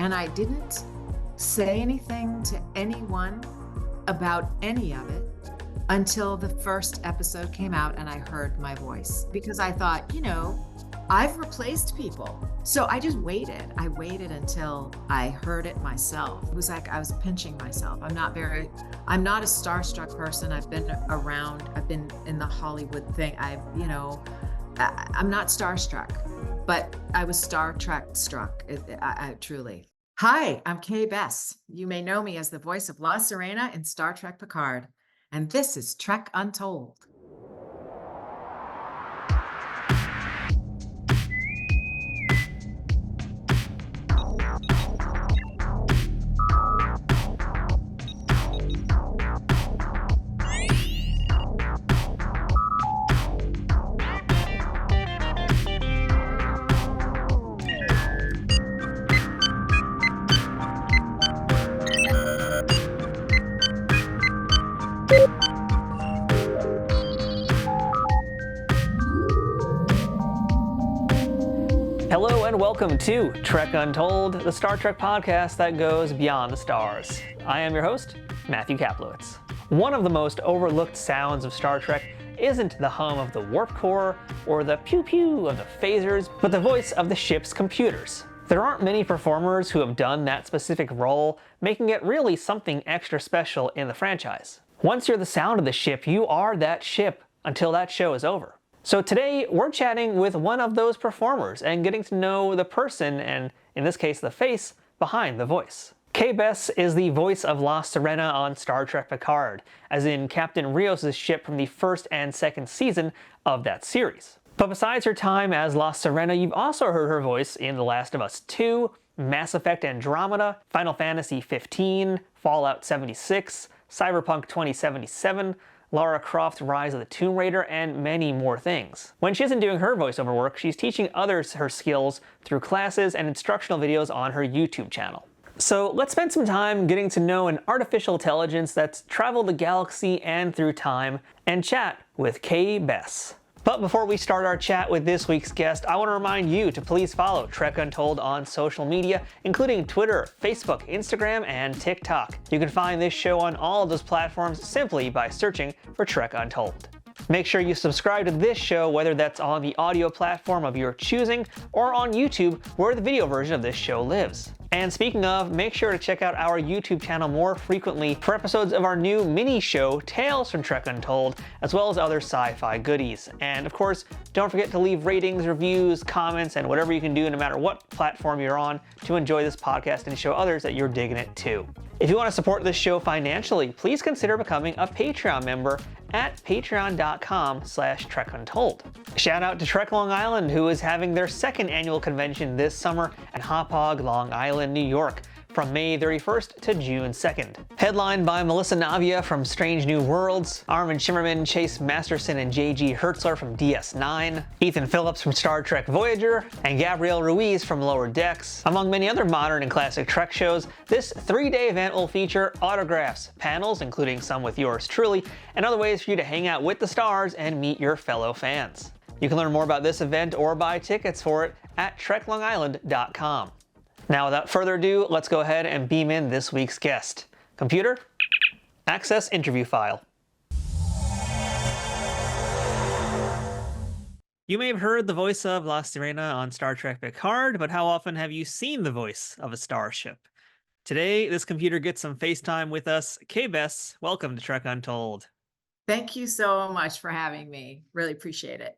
And I didn't say anything to anyone about any of it until the first episode came out and I heard my voice, because I thought, I've replaced people. So I just waited. I waited until I heard it myself. It was like I was pinching myself. I'm not a starstruck person. I've been around, I've been in the Hollywood thing. I'm not starstruck, but I was Star Trek struck. I truly. Hi, I'm Bess. You may know me as the voice of La Sirena in Star Trek Picard. And this is Trek Untold. Hello and welcome to Trek Untold, the Star Trek podcast that goes beyond the stars. I am your host, Matthew Kaplowitz. One of the most overlooked sounds of Star Trek isn't the hum of the warp core or the pew-pew of the phasers, but the voice of the ship's computers. There aren't many performers who have done that specific role, making it really something extra special in the franchise. Once you're the sound of the ship, you are that ship until that show is over. So today, we're chatting with one of those performers and getting to know the person, and in this case, the face, behind the voice. Bess is the voice of La Sirena on Star Trek Picard, as in Captain Rios' ship from the first and second season of that series. But besides her time as La Sirena, you've also heard her voice in The Last of Us 2, Mass Effect Andromeda, Final Fantasy 15, Fallout 76, Cyberpunk 2077, Lara Croft Rise of the Tomb Raider, and many more things. When she isn't doing her voiceover work, she's teaching others her skills through classes and instructional videos on her YouTube channel. So let's spend some time getting to know an artificial intelligence that's traveled the galaxy and through time, and chat with Bess. But before we start our chat with this week's guest, I want to remind you to please follow Trek Untold on social media, including Twitter, Facebook, Instagram, and TikTok. You can find this show on all of those platforms simply by searching for Trek Untold. Make sure you subscribe to this show, whether that's on the audio platform of your choosing or on YouTube, where the video version of this show lives. And speaking of, make sure to check out our YouTube channel more frequently for episodes of our new mini show, Tales from Trek Untold, as well as other sci-fi goodies. And of course, don't forget to leave ratings, reviews, comments, and whatever you can do no matter what platform you're on to enjoy this podcast and show others that you're digging it too. If you want to support this show financially, please consider becoming a Patreon member at patreon.com/trekuntold. Shout out to Trek Long Island, who is having their second annual convention this summer at Hop Hog, Long Island, New York, from May 31st to June 2nd. Headlined by Melissa Navia from Strange New Worlds, Armin Shimmerman, Chase Masterson, and J.G. Hertzler from DS9, Ethan Phillips from Star Trek Voyager, and Gabrielle Ruiz from Lower Decks. Among many other modern and classic Trek shows, this 3-day event will feature autographs, panels, including some with yours truly, and other ways for you to hang out with the stars and meet your fellow fans. You can learn more about this event or buy tickets for it at treklongisland.com. Now, without further ado, let's go ahead and beam in this week's guest. Computer, access interview file. You may have heard the voice of La Sirena on Star Trek Picard, but how often have you seen the voice of a starship? Today, this computer gets some FaceTime with us. Bess, welcome to Trek Untold. Thank you so much for having me. Really appreciate it.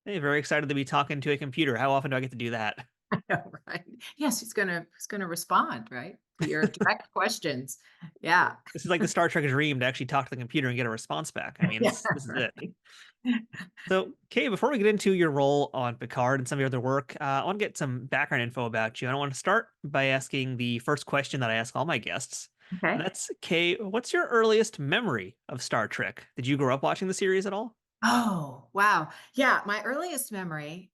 Hey, very excited to be talking to a computer. How often do I get to do that? I know, right? Yes, he's gonna respond, right? To your direct questions. Yeah. This is like the Star Trek dream to actually talk to the computer and get a response back. I mean, Yeah, this is right. it. So, before we get into your role on Picard and some of your other work, I want to get some background info about you. And I want to start by asking the first question that I ask all my guests. And Okay. that's, what's your earliest memory of Star Trek? Did you grow up watching the series at all? Oh, wow. Yeah, my earliest memory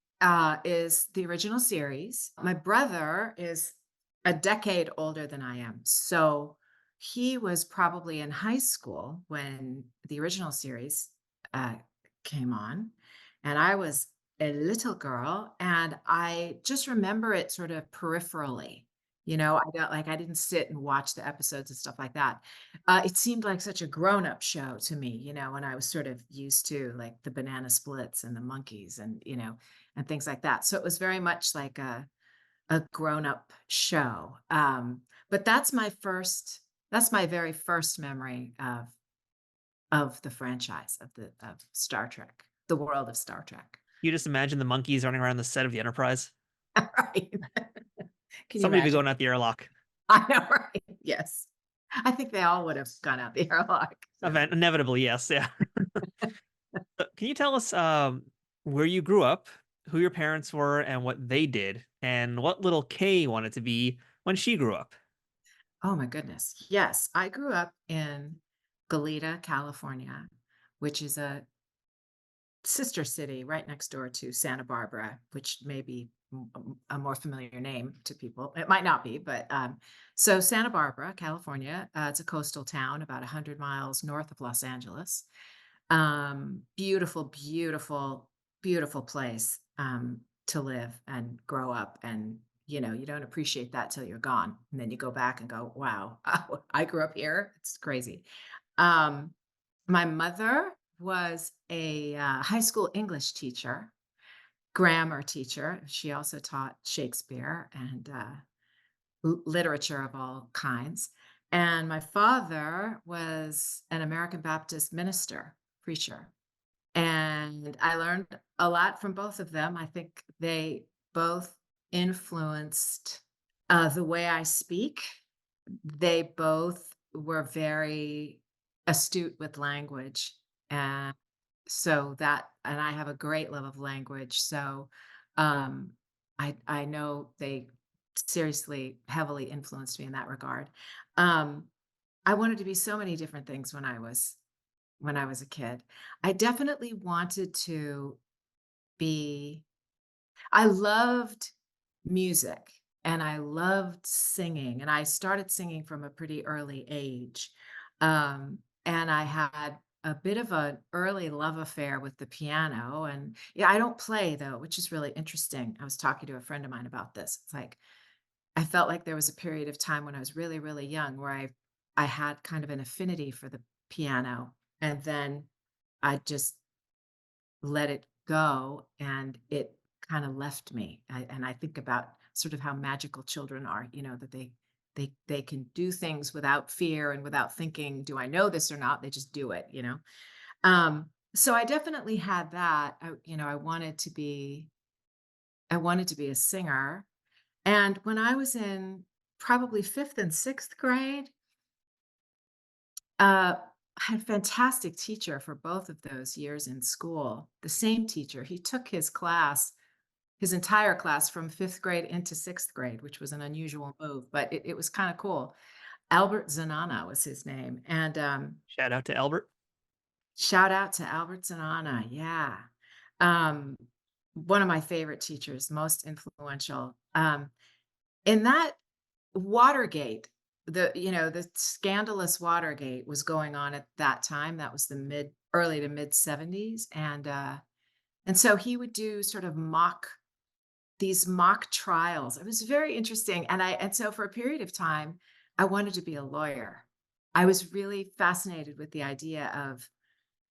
is the original series. My brother is a decade older than I am. So he was probably in high school when the original series uh, came on. And I was a little girl. And I just remember it sort of peripherally. I didn't sit and watch the episodes and stuff like that. It seemed like such a grown-up show to me, when I was sort of used to like the banana splits and the monkeys and, and things like that. So it was very much like a grown-up show. But that's my very first memory of the franchise of Star Trek, the world of Star Trek. You just imagine the monkeys running around the set of the Enterprise. Right. Can you Somebody would be imagine? going out the airlock. I know, right? Yes. I think they all would have gone out the airlock. So. Event inevitably, yes, yeah. Can you tell us where you grew up, who your parents were, and what they did, and what little Kay wanted to be when she grew up? Oh my goodness. Yes, I grew up in Goleta, California, which is a sister city right next door to Santa Barbara, which may be a more familiar name to people. It might not be, but so Santa Barbara, California, it's a coastal town about 100 miles north of Los Angeles. Beautiful, beautiful, beautiful place to live and grow up. And, you don't appreciate that till you're gone. And then you go back and go, wow, I grew up here. It's crazy. Um, my mother was a high school English teacher, grammar teacher. She also taught Shakespeare and literature of all kinds. And my father was an American Baptist minister, preacher. And I learned a lot from both of them. I think they both influenced the way I speak. They both were very astute with language. And and I have a great love of language. So um, I know they seriously heavily influenced me in that regard. Um, I wanted to be so many different things when I was a kid. I definitely wanted to be I loved music and I loved singing, and I started singing from a pretty early age. And I had a bit of an early love affair with the piano. And yeah, I don't play though, which is really interesting. I was talking to a friend of mine about this. It's like I felt like there was a period of time when I was really, really young where I had kind of an affinity for the piano, and then I just let it go and it kind of left me. And I think about sort of how magical children are, that they can do things without fear and without thinking, do I know this or not? They just do it. So I definitely had that. I wanted to be a singer. And when I was in probably 5th and 6th grade, I had a fantastic teacher for both of those years in school. The same teacher. He took his entire class from 5th grade into 6th grade, which was an unusual move, but it was kind of cool. Albert Zanana was his name. And Shout out to Albert. shout out to Albert Zanana. Yeah. Um, one of my favorite teachers, most influential. In that Watergate, the scandalous Watergate was going on at that time. That was the early to mid 70s. And so he would do sort of these mock trials. It was very interesting. And so for a period of time, I wanted to be a lawyer. I was really fascinated with the idea of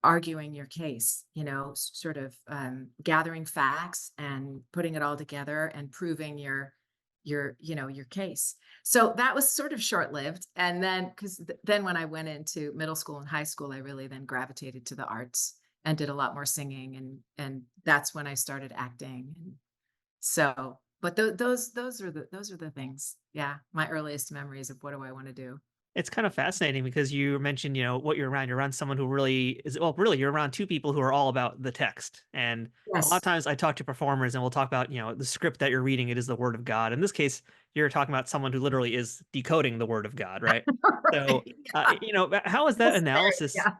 arguing your case, sort of gathering facts and putting it all together and proving your case. So that was sort of short-lived. And then because then when I went into middle school and high school, I really then gravitated to the arts and did a lot more singing, and that's when I started acting. And so, but those are the things. Yeah, my earliest memories of what do I want to do. It's kind of fascinating because you mentioned, what you're around. You're around someone who really is, well, really, you're around two people who are all about the text. And a lot of Yes. times I talk to performers and we'll talk about, the script that you're reading, it is the word of God. In this case, you're talking about someone who literally is decoding the word of God, right? So, Right. Yeah. how is that That's very, analysis? yeah.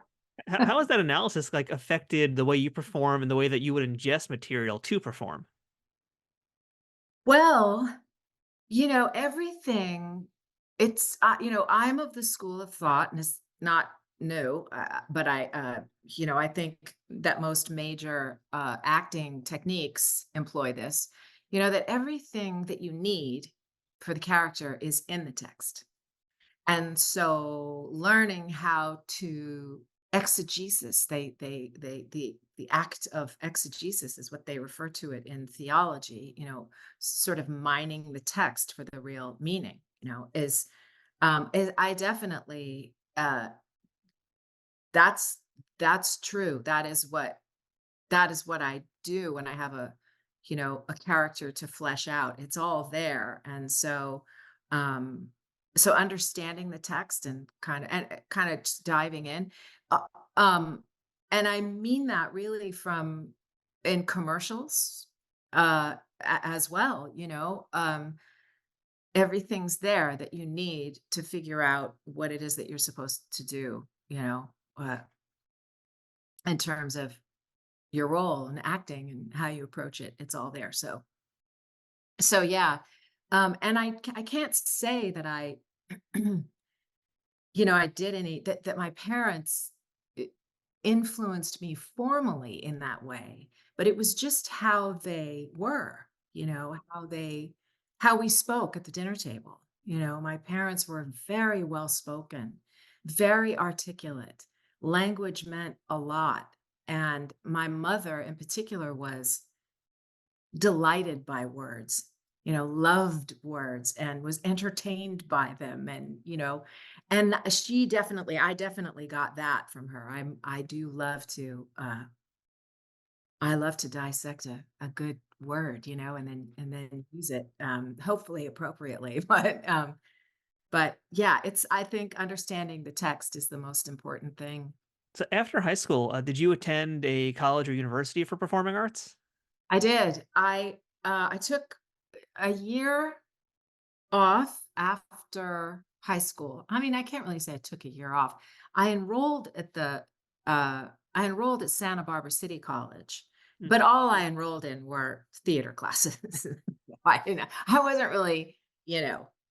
How has that analysis like affected the way you perform and the way that you would ingest material to perform? Well, everything, I'm of the school of thought, and it's not new, but I think that most major acting techniques employ this, that everything that you need for the character is in the text. And so learning how to exegesis, the act of exegesis is what they refer to it in theology, sort of mining the text for the real meaning, is I definitely that's that's true. That is what I do when I have a character to flesh out. It's all there. And um, so understanding the text and kind of just diving in. Uh, um, and I mean that really from in commercials as well, everything's there that you need to figure out what it is that you're supposed to do, uh, in terms of your role and acting and how you approach it. It's all there. So yeah. And I can't say that I, I did that my parents i- influenced me formally in that way, but it was just how they were, how we spoke at the dinner table. My parents were very well spoken, very articulate. Language meant a lot. And my mother in particular was delighted by words, loved words and was entertained by them. And I definitely got that from her. I love to dissect a good word, and then use it, hopefully appropriately. But yeah, I think understanding the text is the most important thing. So after high school, did you attend a college or university for performing arts? I did. I took a year off after high school. I mean, I can't really say I took a year off. I enrolled at the I enrolled at Santa Barbara City College, Mm. but all I enrolled in were theater classes. I wasn't really,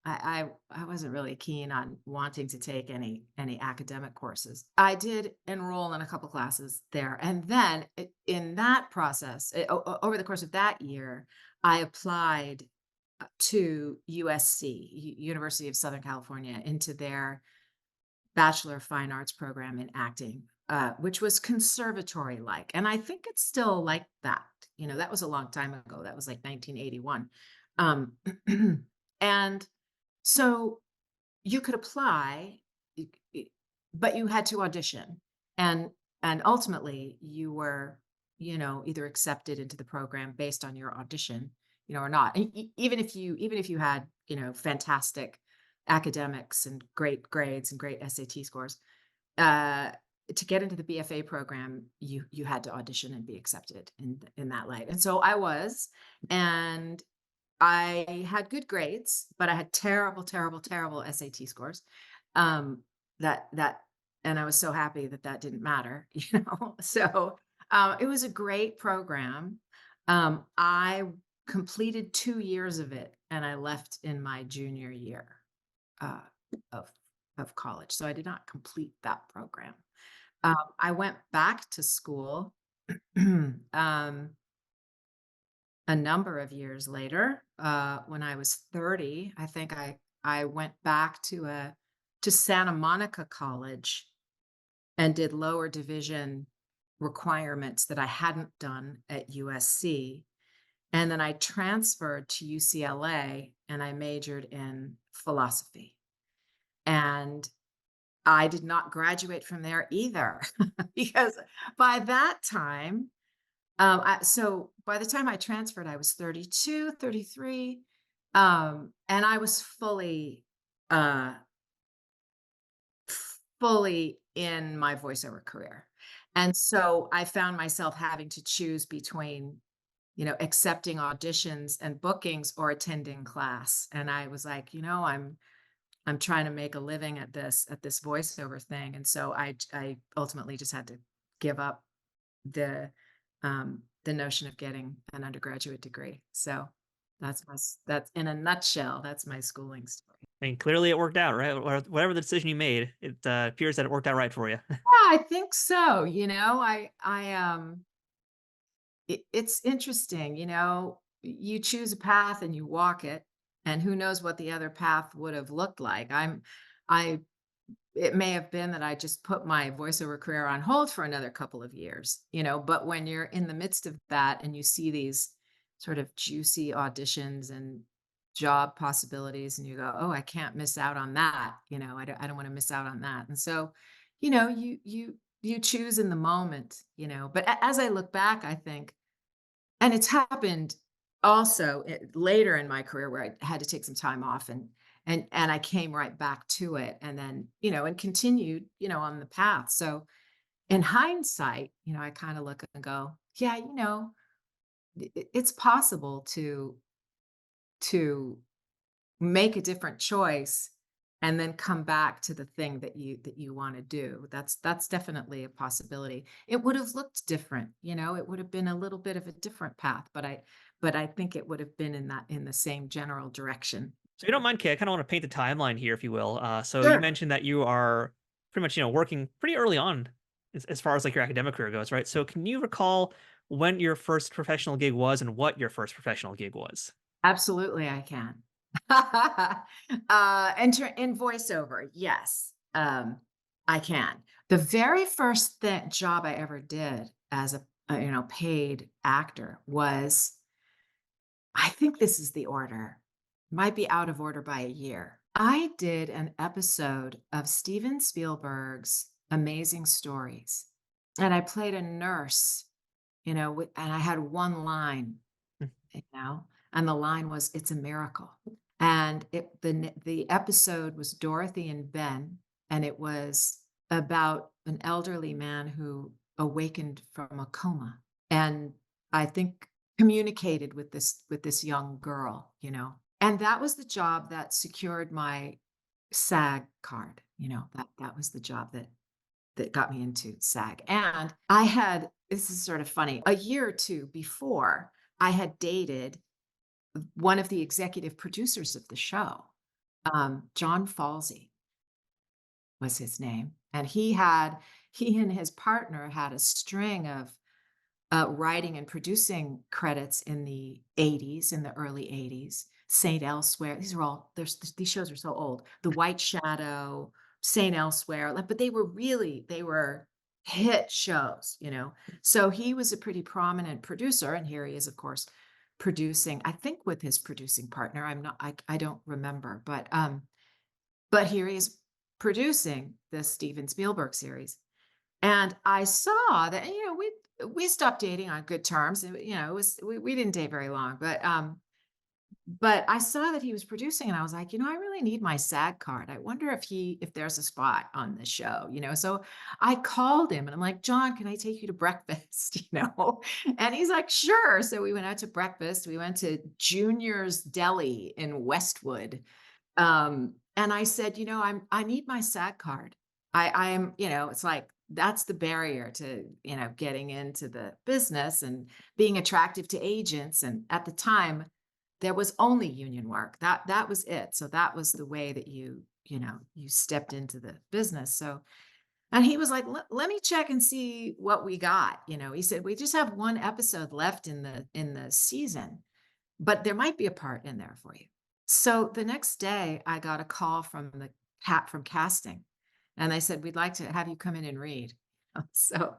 I wasn't really keen on wanting to take any academic courses. I did enroll in a couple classes there, and then in that process, over the course of that year, I applied to USC, University of Southern California, into their Bachelor of Fine Arts program in acting, which was conservatory like. And I think it's still like that. That was a long time ago. That was like 1981. Um, and so you could apply, y- y- but you had to audition. And ultimately you were, either accepted into the program based on your audition, or not. And even if you had, fantastic academics and great grades and great SAT scores, uh, to get into the BFA program, you had to audition and be accepted in that light. And so I was, and I had good grades, but I had terrible, terrible, terrible SAT scores. Um, that and I was so happy that that didn't matter, So, it was a great program. I completed 2 years of it, and I left in my junior year, uh, of college, so I did not complete that program. I went back to school, um a number of years later, when I was 30. I think I went back to Santa Monica College and did lower division requirements that I hadn't done at USC. And then I transferred to UCLA and I majored in philosophy. And I did not graduate from there either, because by that time, so by the time I transferred, I was 32, 33, and I was uh, fully in my voiceover career. And so I found myself having to choose between, accepting auditions and bookings or attending class. And I was like, I'm trying to make a living at this voiceover thing. And so I ultimately just had to give up the notion of getting an undergraduate degree. So that's in a nutshell, that's my schooling story. And clearly it worked out, right? Or whatever the decision you made, it appears that it worked out right for you. Yeah, I think so. It's interesting, you choose a path and you walk it. and who knows what the other path would have looked like. I it may have been that I just put my voiceover career on hold for another couple of years, but when you're in the midst of that and you see these sort of juicy auditions and job possibilities and you go, "Oh, I can't miss out on that." I don't want to miss out on that. And so, you choose in the moment, but as I look back, I think, and it's happened also later in my career where I had to take some time off, and I came right back to it, and then, and continued, on the path. So in hindsight, I kind of look and go, yeah, it's possible to make a different choice and then come back to the thing that you want to do. That's definitely a possibility. It would have looked different, it would have been a little bit of a different path, but I think it would have been in the same general direction. So if you don't mind, Kay, I kind of want to paint the timeline here, if you will. So you Sure. mentioned that you are pretty much, working pretty early on as far as like your academic career goes, right? So can you recall when your first professional gig was and what your first professional gig was? Absolutely, I can. In voiceover, yes, I can. The very first job I ever did as a paid actor was, I think this is the order, might be out of order by a year. I did an episode of Steven Spielberg's Amazing Stories, and I played a nurse, and I had one line, Hmm. you know, and the line was, "It's a miracle." And the episode was Dorothy and Ben, and it was about an elderly man who awakened from a coma, and I think communicated with this young girl, and that was the job that secured my SAG card. That was the job that got me into SAG. And I had, this is sort of funny, a year or two before, I had dated one of the executive producers of the show. John Falsey was his name. And he and his partner had a string of writing and producing credits in the 80s, in the early 80s. Saint Elsewhere. These shows are so old. The White Shadow, Saint Elsewhere, but they were hit shows, So he was a pretty prominent producer, and here he is, of course, producing, I think with his producing partner. I don't remember, but here he is producing the Steven Spielberg series. And I saw that, we stopped dating on good terms. And, we didn't date very long, but I saw that he was producing, and I was like, I really need my SAG card. I wonder if there's a spot on the show, So I called him and I'm like, "John, can I take you to breakfast?" And he's like, "Sure." So we went out to breakfast. We went to Junior's Deli in Westwood. And I said, I need my SAG card. I'm, it's like that's the barrier to, getting into the business and being attractive to agents. And at the time, there was only union work. That was it. So that was the way that you stepped into the business. So, and he was like, let me check and see what we got. He said, "We just have one episode left in the season, but there might be a part in there for you." So the next day I got a call from the cat from casting, and they said, "We'd like to have you come in and read." So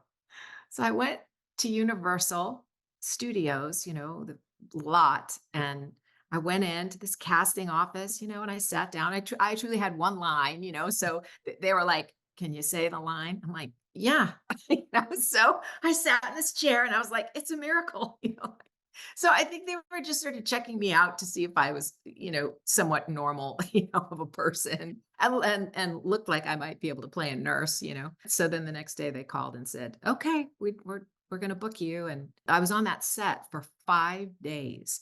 so I went to Universal Studios, the lot, and I went into this casting office, and I sat down. I truly had one line, so they were like, "Can you say the line?" I'm like, "Yeah." So I sat in this chair and I was like, "It's a miracle." So I think they were just sort of checking me out to see if I was, somewhat normal, of a person, and looked like I might be able to play a nurse. So then the next day they called and said, "Okay, we're going to book you." And I was on that set for 5 days,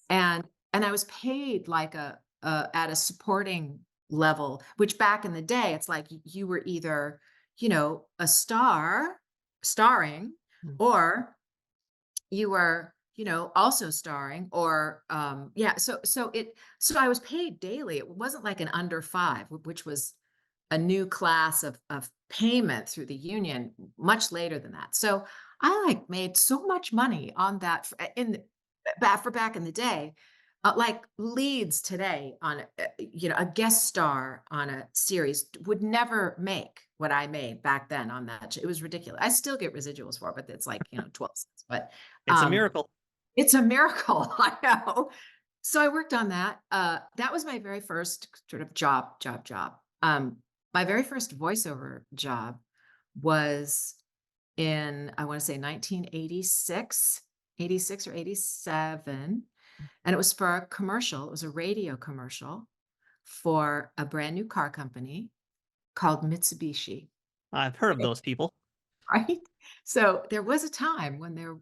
and I was paid like at a supporting level, which back in the day, it's like you were either, a starring, Hmm. or you were, also starring, or yeah, so I was paid daily. It wasn't like an under five, which was a new class of payment through the union much later than that. So I like made so much money on that, back in the day. like leads today on a guest star on a series would never make what I made back then on that it was ridiculous. I still get residuals for it, but it's like 12 cents, but It's a um miracle. it's a miracle. I know. So I worked on that. That was my very first sort of job. My very first voiceover job was in, I want to say 1986, 86 or 87. And it was for a commercial. It was a radio commercial for a brand new car company called Mitsubishi, I've heard of those people. right? So there was a time when there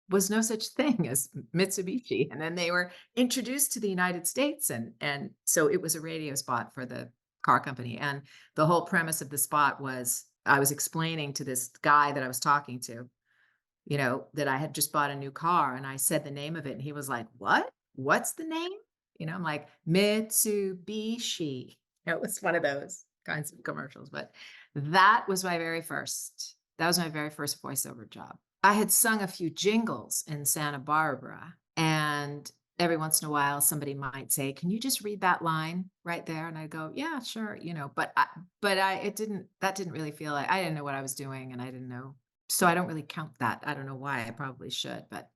was no such thing as Mitsubishi, and then they were introduced to the United States, and so it was a radio spot for the car company, and the whole premise of the spot was I was explaining to this guy that I was talking to, that I had just bought a new car, and I said the name of it, and he was like, "What? What's the name?" I'm like, "Mitsubishi." It was one of those kinds of commercials, but that was my very first voiceover job. I had sung a few jingles in Santa Barbara, and every once in a while, somebody might say, "Can you just read that line right there?" And I go, "Yeah, sure," that didn't really feel like I didn't know what I was doing, and I didn't know, so I don't really count that. I don't know why. I probably should, but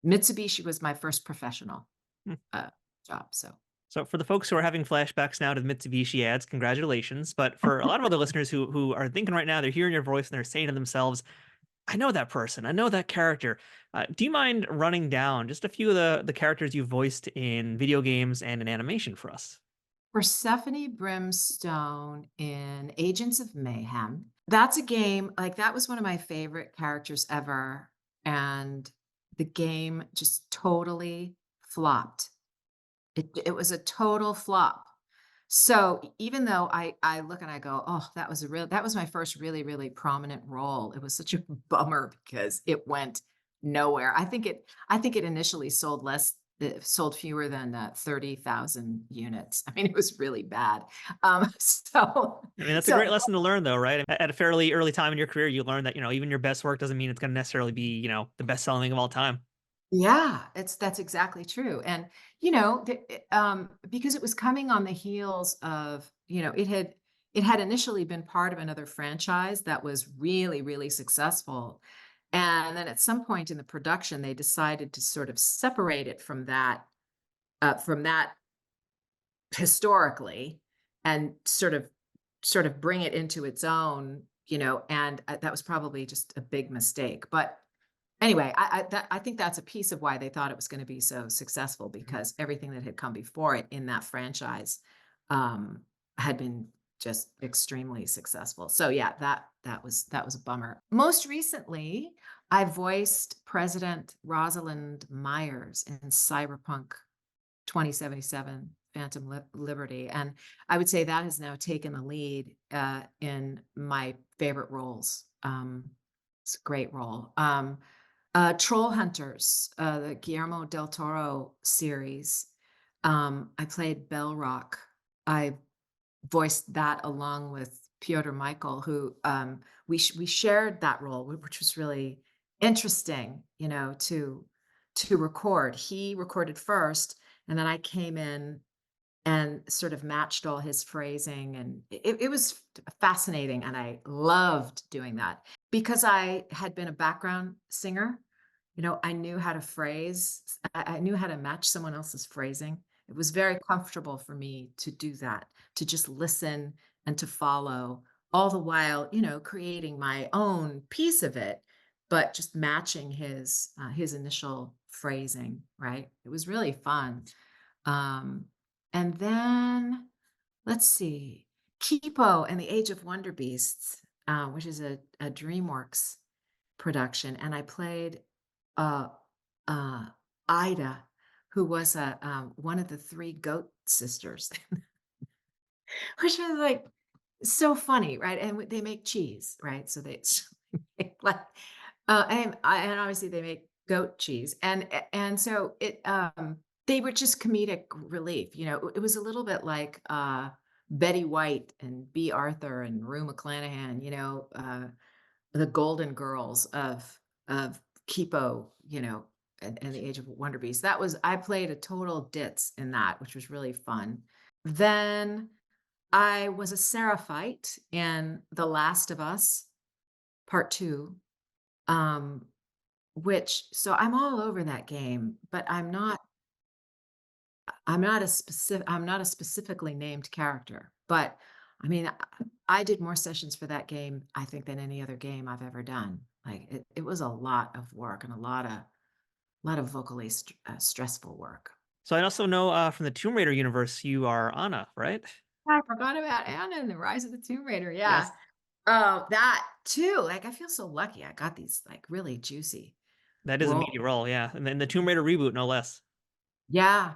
Mitsubishi was my first professional Hmm. uh, job. So So for the folks who are having flashbacks now to the Mitsubishi ads, congratulations. But for a lot of other listeners who are thinking right now, they're hearing your voice and they're saying to themselves, I know that person. I know that character. Do you mind running down just a few of the characters you voiced in video games and in animation for us? Persephone Brimstone in Agents of Mayhem. That's a game, like, that was one of my favorite characters ever, and the game just totally flopped. It was a total flop. So, even though I look and I go, "Oh, that was my first really, really prominent role." It was such a bummer because it went nowhere. I think it initially sold fewer than, 30,000 units. I mean, it was really bad. So I mean, that's a so great lesson to learn, though, right? At a fairly early time in your career, you learn that even your best work doesn't mean it's going to necessarily be the best selling of all time. yeah, that's exactly true. And because it was coming on the heels of, it had initially been part of another franchise that was really, really successful. And then at some point in the production, they decided to sort of separate it from that historically, and sort of bring it into its own, and that was probably just a big mistake. But anyway, I think that's a piece of why they thought it was gonna be so successful, because everything that had come before it in that franchise, had been just extremely successful. So, yeah, that was a bummer. Most recently, I voiced President Rosalind Myers in Cyberpunk 2077 Phantom Liberty, and I would say that has now taken the lead, in my favorite roles. It's a great role. Troll Hunters, the Guillermo del Toro series. I played Belrock. I voiced that along with Piotr Michael, who we shared that role, which was really interesting, to record. He recorded first, and then I came in and sort of matched all his phrasing, and it was fascinating, and I loved doing that because I had been a background singer. I knew how to phrase. I knew how to match someone else's phrasing. It was very comfortable for me to do that, to just listen and to follow, all the while, creating my own piece of it, but just matching his initial phrasing. Right? It was really fun. Um, and then let's see, Kipo and the Age of Wonderbeasts, which is a DreamWorks production, and I played uh, uh, Ida, who was one of the three goat sisters, which was like so funny, right? And they make cheese, right? So they make like, and obviously they make goat cheese, and so they were just comedic relief. It was a little bit like Betty White and B. Arthur and Rue McClanahan. The Golden Girls of Kipo. and the Age of Wonderbeasts. I played a total ditz in that, which was really fun. Then I was a Seraphite in The Last of Us Part 2, um, which so I'm all over that game, but I'm not a specifically named character. But I mean, I did more sessions for that game, I think, than any other game I've ever done. Like it was a lot of work and a lot of vocally stressful work. So I also know from the Tomb Raider universe, you are Anna, right? I forgot about Anna and the Rise of the Tomb Raider. Yeah. Yes. That too. Like I feel so lucky. I got these like really juicy That is a roles. meaty role, yeah. And then the Tomb Raider reboot, no less. Yeah.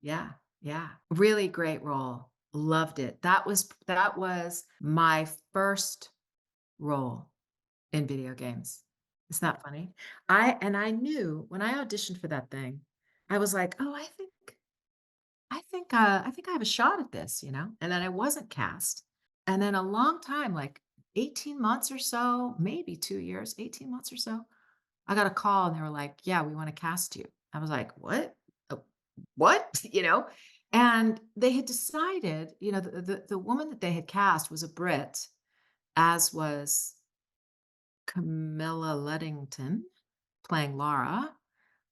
Yeah. Yeah. Really great role. Loved it. That was my first role in video games. Isn't that funny? I knew when I auditioned for that thing, I was like, "Oh, I think I have a shot at this," you know? And then I wasn't cast. And then a long time, like 18 months or so, maybe 2 years, 18 months or so, I got a call and they were like, "Yeah, we want to cast you." I was like, "What? What?" You know? And they had decided, the woman that they had cast was a Brit, as was Camilla Luddington playing Laura.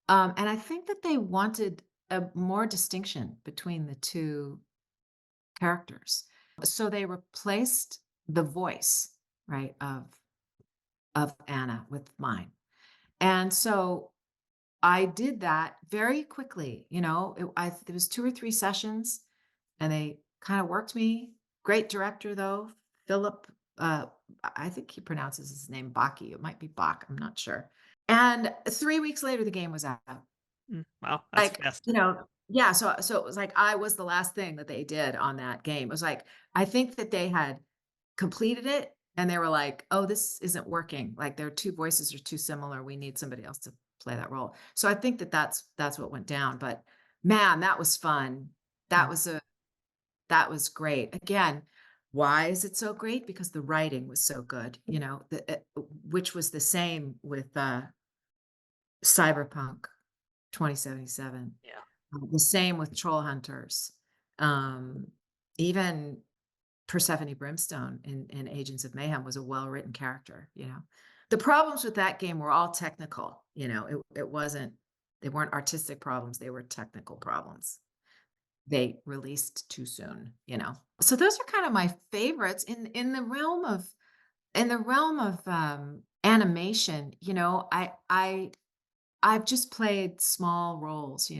And I think that they wanted a more distinction between the two characters. So they replaced the voice, right, of Anna with mine. And so I did that very quickly. There was 2 or 3 sessions and they kind of worked me. Great director though, Philip, I think he pronounces his name Baki. It might be Bach, I'm not sure. And 3 weeks later the game was out. Wow, that's Like, fast. yeah, so it was like I was the last thing that they did on that game. It was like, I think that they had completed it and they were like, "Oh, this isn't working. Like their 2 voices are too similar. We need somebody else to play that role." So I think that that's what went down, but man, that was fun. That Mm. was a that was great. Again, why is it so great? Because the writing was so good, which was the same with Cyberpunk 2077. Yeah. The same with Troll Hunters. Um, Even Persephone Brimstone in Agents of Mayhem was a well-written character. The problems with that game were all technical, they weren't artistic problems, they were technical problems. They released too soon. So those are kind of my favorites in the realm of animation. I've just played small roles.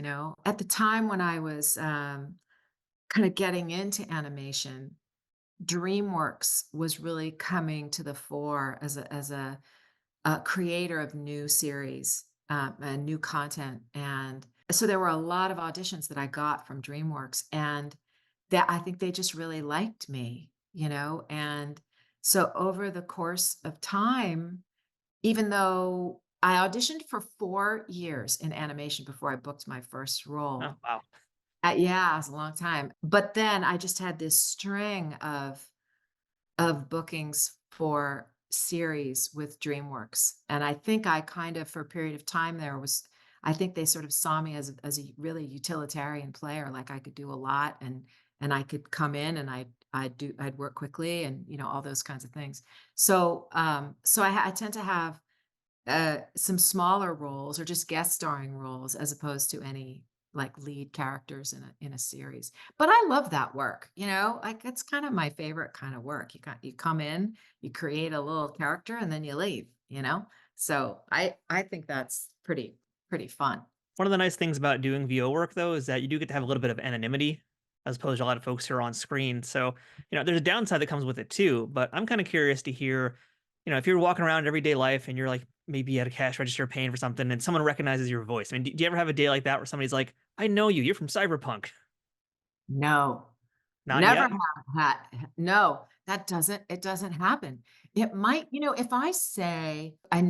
At the time when I was kind of getting into animation, DreamWorks was really coming to the fore as a creator of new series and new content. And so there were a lot of auditions that I got from DreamWorks, and that I think they just really liked me. And so over the course of time, even though I auditioned for 4 years in animation before I booked my first Oh, role. wow. Yeah, it was a long time. But then I just had this string of bookings for series with DreamWorks. And I think I kind of, for a period of time there, I think they sort of saw me as a really utilitarian player, like I could do a lot and I could come in and I'd work quickly and all those kinds of things. So I tend to have some smaller roles or just guest starring roles as opposed to any like lead characters in a series. But I love that work. Like it's kind of my favorite kind of work. You come in, you create a little character and then you leave. So I think that's pretty fun. One of the nice things about doing VO work, though, is that you do get to have a little bit of anonymity as opposed to a lot of folks who are on screen. So, there's a downside that comes with it too. But I'm kind of curious to hear, if you're walking around in everyday life and you're like maybe at a cash register paying for something and someone recognizes your voice. I mean, do you ever have a day like that where somebody's like, I know you, you're from Cyberpunk? No. Not Never yet. have had no, it doesn't happen. It might, if I say I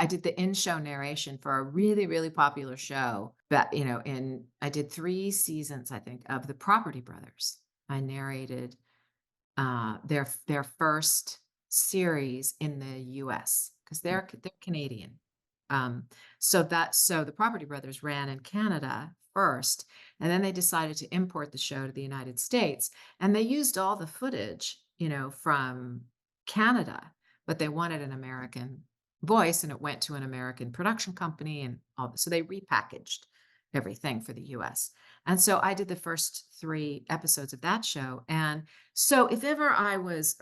did the in-show narration for a really, really popular show that, I did 3 seasons, I think, of The Property Brothers. I narrated their first series in the US because they're Canadian. So the Property Brothers ran in Canada first, and then they decided to import the show to the United States, and they used all the footage, from Canada, but they wanted an American voice, and it went to an American production company and so they repackaged everything for the US. And so I did the first 3 episodes of that show, and so if ever I was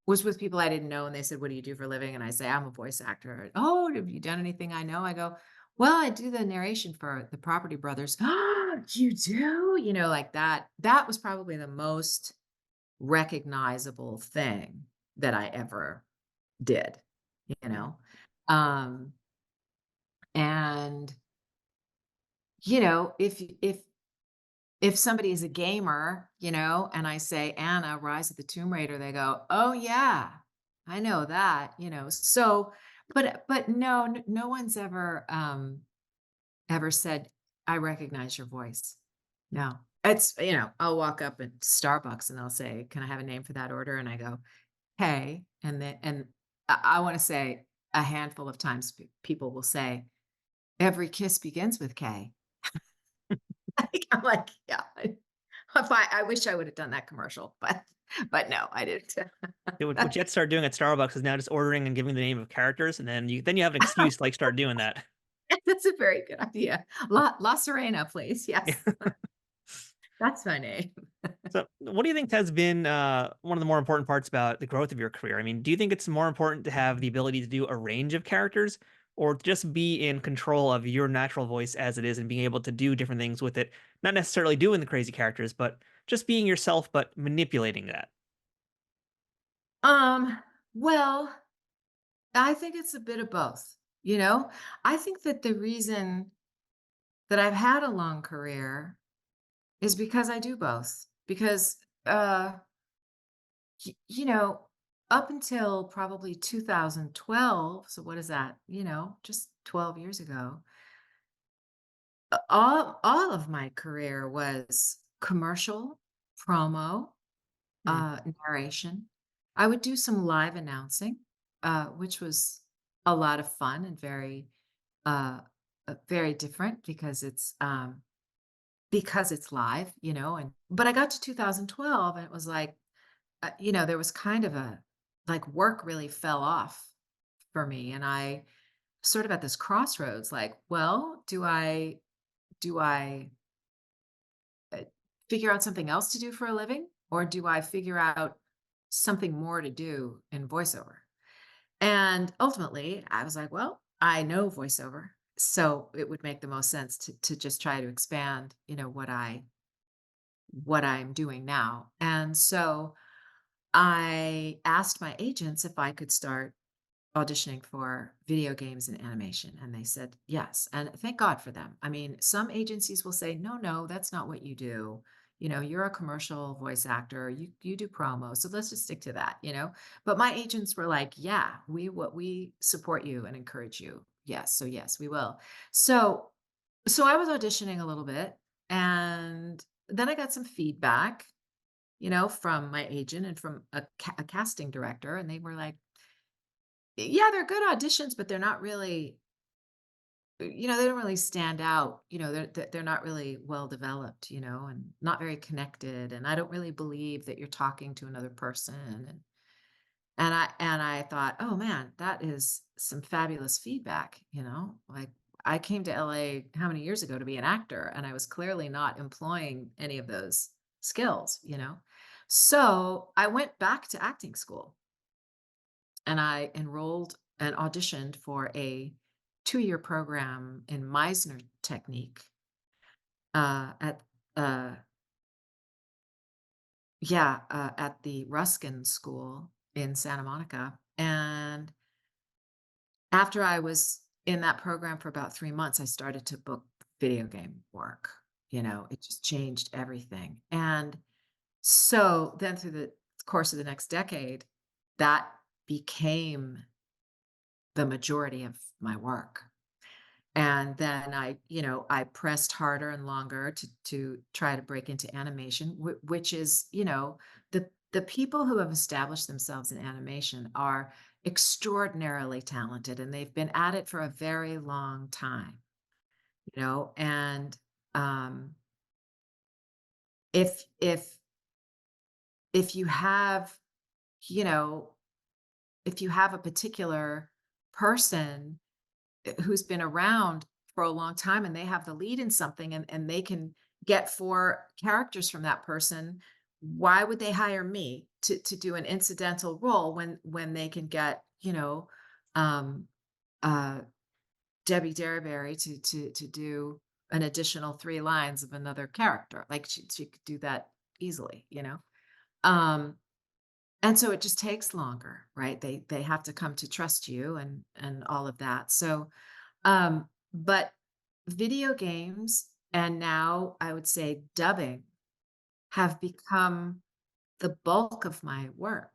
with people I didn't know and they said, "What do you do for a living?" And I say, "I'm a voice actor." "Oh, have you done anything I know?" I go, "Well, I do the narration for the Property Brothers." "Oh, you do?" Like that. That was probably the most recognizable thing that I ever did, you Mhm. know? Um, and, if somebody is a gamer, and I say, "Anna, Rise of the Tomb Raider," they go, "Oh, yeah, I know that," So, but no, no one's ever said, "I recognize your voice." No. It's, I'll walk up at Starbucks and they'll say, "Can I have a name for that order?" And I go, "Hey," and I wanna say a handful of times people will say, "Every kiss begins with K." I'm like, "Yeah, I wish I would've done that commercial, but no, I didn't." Yeah, what you have to start doing at Starbucks is now just ordering and giving the name of characters, and then you have an excuse to, like, start doing that. That's a very good idea. La Sirena, please, yes. That's my name. So, what do you think has been one of the more important parts about the growth of your career? I mean, do you think it's more important to have the ability to do a range of characters, or to just be in control of your natural voice as it is and being able to do different things with it? Not necessarily doing the crazy characters, but just being yourself, but manipulating that. Um, well, I think it's a bit of both, you know? I think that the reason that I've had a long career is because I do both. Because, y you know, up until probably 2012, so what is that? Just 12 years ago, all of my career was commercial, promo, Hmm. narration. I would do some live announcing, which was a lot of fun and uh, very different because it's live, and but I got to 2012 and it was like, there was kind of like work really fell off for me, and I sort of at this crossroads, like, well, do I uh, figure out something else to do for a living, or do I figure out something more to do in voiceover? And ultimately, I was like, well, I know voiceover, so it would make the most sense to just try to expand, what I'm doing now. And so I asked my agents if I could start auditioning for video games and animation, and they said yes, and thank God for them. I mean, some agencies will say, "No, no, that's not what you do. You're a commercial voice actor. You do promo, so let's just stick to that." But my agents were like, "Yeah, we support you and encourage you. Yes, so yes, we will." So so I was auditioning a little bit, and then I got some feedback, from my agent and from a casting director, and they were like, yeah, they're good auditions, but they're not really, they don't really stand out. They're not really well developed, and not very connected. And I don't really believe that you're talking to another person. And I thought, oh man, that is some fabulous feedback. Like I came to LA how many years ago to be an actor, and I was clearly not employing any of those skills. So I went back to acting school and I enrolled and auditioned for a 2-year program in Meisner technique at uh, at the Ruskin School in Santa Monica. And after I was in that program for about 3 months, I started to book video game work. It just changed everything. And so then through the course of the next decade, that became the majority of my work. And then I pressed harder and longer to try to break into animation, which is, the people who have established themselves in animation are extraordinarily talented, and they've been at it for a very long time, and um, if if if you have, you know, if you have a particular person who's been around for a long time and they have the lead in something, and they can get 4 characters from that person, why would they hire me to do an incidental role when they can get, um, uh, Debbie Derryberry to do an additional 3 lines of another character? Like, she could do that easily, Um, and so it just takes longer, right? They have to come to trust you and all of that. So, but video games, and now I would say dubbing, have become the bulk of my work,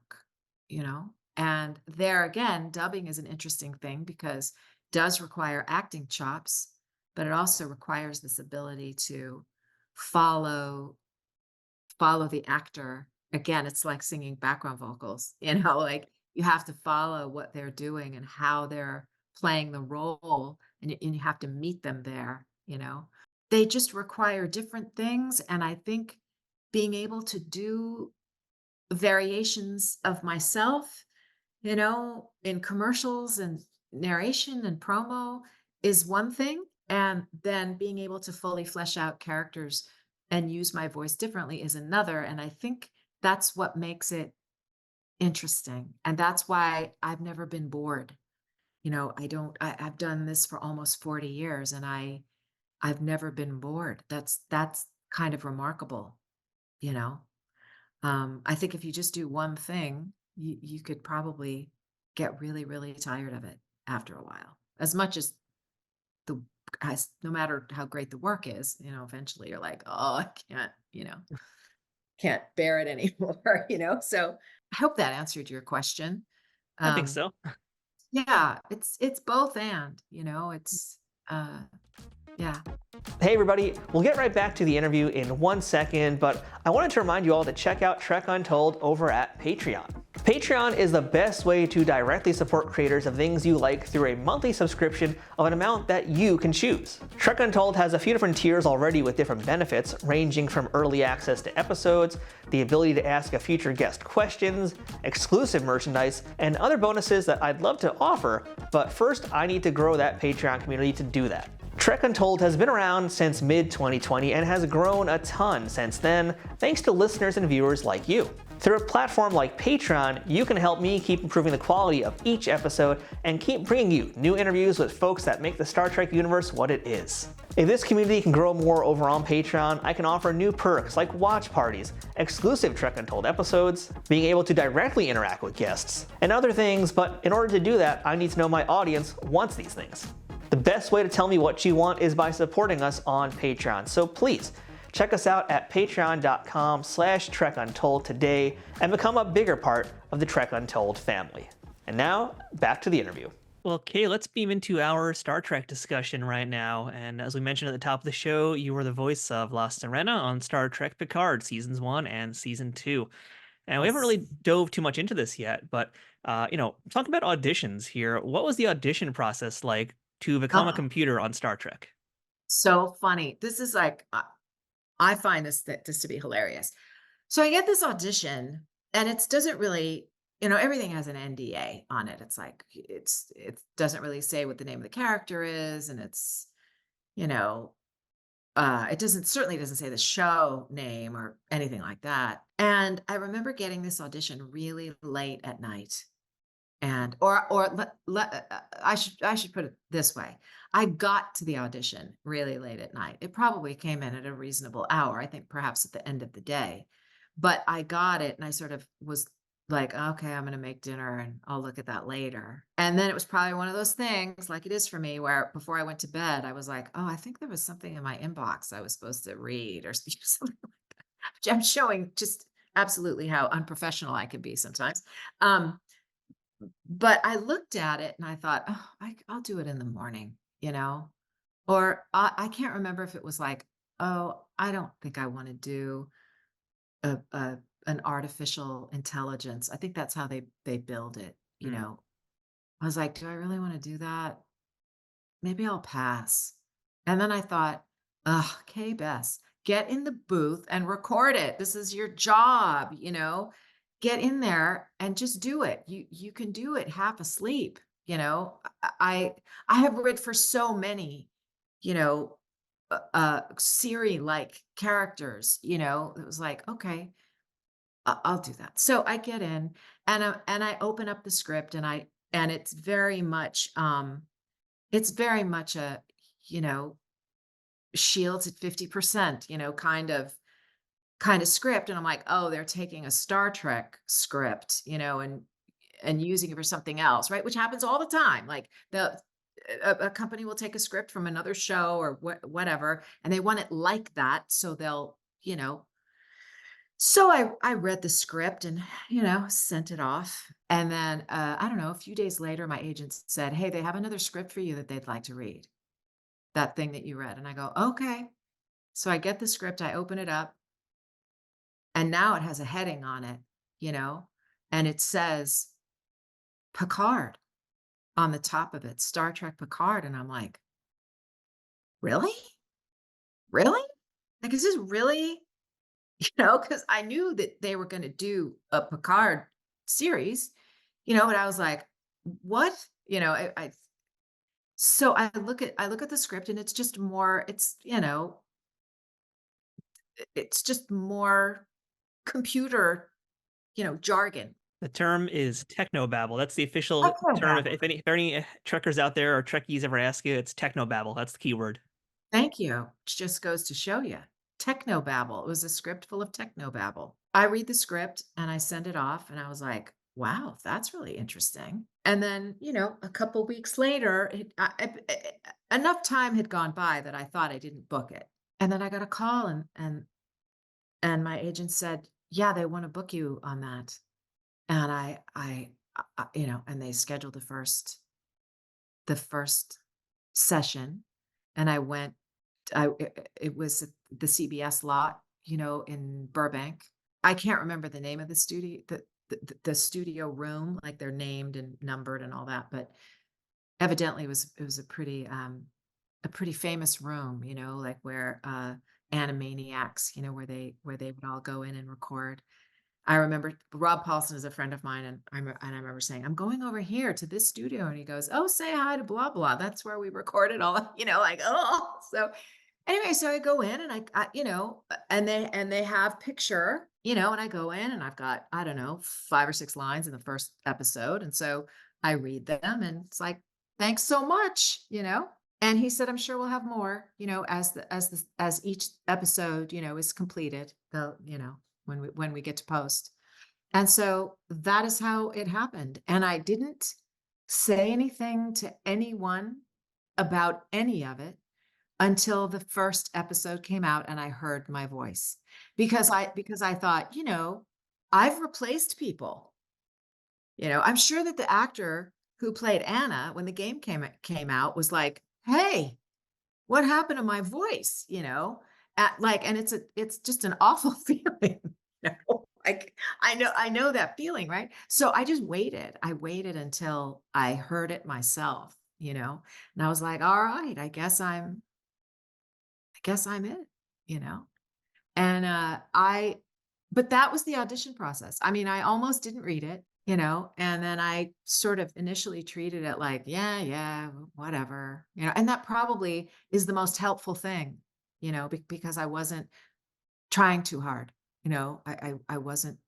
And there again, dubbing is an interesting thing because it does require acting chops, but it also requires this ability to follow follow the actor. Again, it's like singing background vocals, like you have to follow what they're doing and how they're playing the role, and you have to meet them there. They just require different things. And I think being able to do variations of myself, in commercials and narration and promo is one thing. And then being able to fully flesh out characters and use my voice differently is another. And I think that's what makes it interesting. And that's why I've never been bored. I've done this for almost 40 years, and I've never been bored. That's kind of remarkable, you know. I think if you just do one thing, you could probably get really, really tired of it after a while. As much the as no matter how great the work is, eventually you're like, oh, I can't bear it anymore. So I hope that answered your question. I think Um, so. yeah, it's both and, it's uh yeah. Hey everybody, we'll get right back to the interview in 1 second, but I wanted to remind you all to check out Trek Untold over at Patreon. Patreon is the best way to directly support creators of things you like through a monthly subscription of an amount that you can choose. Trek Untold has a few different tiers already with different benefits, ranging from early access to episodes, the ability to ask a future guest questions, exclusive merchandise, and other bonuses that I'd love to offer, but first I need to grow that Patreon community to do that. Trek Untold has been around since mid-2020 and has grown a ton since then, thanks to listeners and viewers like you. Through a platform like Patreon, you can help me keep improving the quality of each episode and keep bringing you new interviews with folks that make the Star Trek universe what it is. If this community can grow more over on Patreon, I can offer new perks like watch parties, exclusive Trek Untold episodes, being able to directly interact with guests, and other things, but in order to do that, I need to know my audience wants these things. The best way to tell me what you want is by supporting us on Patreon, so please check us out at patreon.com/TrekUntold today and become a bigger part of the Trek Untold family. And now, back to the interview. Well, Kay, let's beam into our Star Trek discussion right now. And as we mentioned at the top of the show, you were the voice of La Sirena on Star Trek Picard, Seasons 1 and Season 2. And we haven't really dove too much into this yet, but, talk about auditions here. What was the audition process like to become a Oh, computer on Star Trek? so funny. This is like, I find this to be hilarious. So I get this audition, and it doesn't really, everything has an NDA on it. It's like it doesn't really say what the name of the character is, and it's, you know, it certainly doesn't say the show name or anything like that. And I remember getting this audition really late at night. And I should put it this way. I got to the audition really late at night. It probably came in at a reasonable hour, I think perhaps at the end of the day. But I got it, and I sort of was like, okay, I'm going to make dinner and I'll look at that later. And then it was probably one of those things like it is for me where before I went to bed, I was like, oh, I think there was something in my inbox I was supposed to read or something like that. I'm showing just absolutely how unprofessional I can be sometimes. Um, but I looked at it and I thought, "Oh, I'll do it in the morning," Or I can't remember if it was like, "Oh, I don't think I wanna do a an artificial intelligence." I think that's how they build it, Hmm. I was like, "Do I really wanna do that? Maybe I'll pass." And then I thought, "Ugh, okay, Bess, get in the booth and record it. This is your job, you know? Get in there and just do it. You can do it half asleep." You know? I have read for so many, you know, Siri-like characters, you know? It was like, "Okay, I'll do that." So I get in and I open up the script and it's very much a, you know, shields at 50%, you know, kind of script. And I'm like, oh, they're taking a Star Trek script, you know, and using it for something else, right? Which happens all the time. Like a company will take a script from another show or whatever, and they want it like that. So they'll, you know, so I read the script and, you know, sent it off. And then I don't know, a few days later, my agent said, "Hey, they have another script for you that they'd like to read. That thing that you read." And I go, "Okay." So I get the script, I open it up, and now it has a heading on it, you know, and it says Picard on the top of it, Star Trek Picard. And I'm like, "Really? Really? Like, is this really?" You know, because I knew that they were going to do a Picard series, you know, but I was like, "What?" You know, so I look at the script and it's just more, it's, you know, it's just more computer, you know, jargon. The term is technobabble. That's the official term. If, Technobabble. if any Trekkers out there or Trekkies ever ask you, it's technobabble. That's the keyword. Thank you. It just goes to show you. Technobabble. It was a script full of technobabble. I read the script and I send it off and I was like, "Wow, that's really interesting." And then, you know, a couple weeks later, enough time had gone by that I thought I didn't book it. And then I got a call and my agent said, "Yeah, they want to book you on that." And you know, and they scheduled the first session, and I went. It was at the CBS lot, you know, in Burbank. I can't remember the name of the studio, the studio room, like they're named and numbered and all that, but evidently it was a pretty famous room, you know, like where Animaniacs, you know, where they would all go in and record. I remember Rob Paulson is a friend of mine, and I remember saying, "I'm going over here to this studio," and he goes, "Oh, say hi to blah blah. That's where we recorded all," you know, like, oh. So anyway, so I go in and you know, and they have picture, you know, and I go in and I've got, I don't know, 5 or 6 lines in the first episode, and so I read them and it's like, "Thanks so much," you know? And he said, "I'm sure we'll have more, you know, as each episode, you know, is completed, you know, when we get to post." And so that is how it happened. And I didn't say anything to anyone about any of it until the first episode came out and I heard my voice. Because I thought, you know, I've replaced people. You know, I'm sure that the actor who played Anna when the game came out was like, "Hey, what happened to my voice?" You know? And it's just an awful feeling, you know? Like, I know that feeling, right? So I just waited. I waited until I heard it myself, you know? And I was like, "All right, I guess I'm it," you know? And, but that was the audition process. I mean, I almost didn't read it, you know, and then I sort of initially treated it like, "Yeah, yeah, whatever," you know, and that probably is the most helpful thing, you know, because I wasn't trying too hard, you know, I wasn't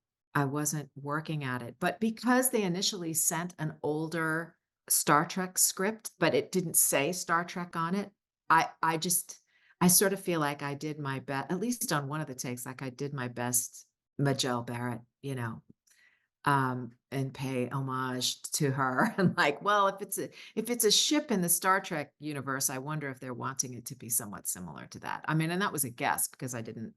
working at it. But because they initially sent an older Star Trek script, but it didn't say Star Trek on it, I sort of feel like I did my best, at least on one of the takes, like I did my best Majel Barrett, you know, and pay homage to her. And like, well, if it's a ship in the Star Trek universe, I wonder if they're wanting it to be somewhat similar to that. I mean, and that was a guess because I didn't,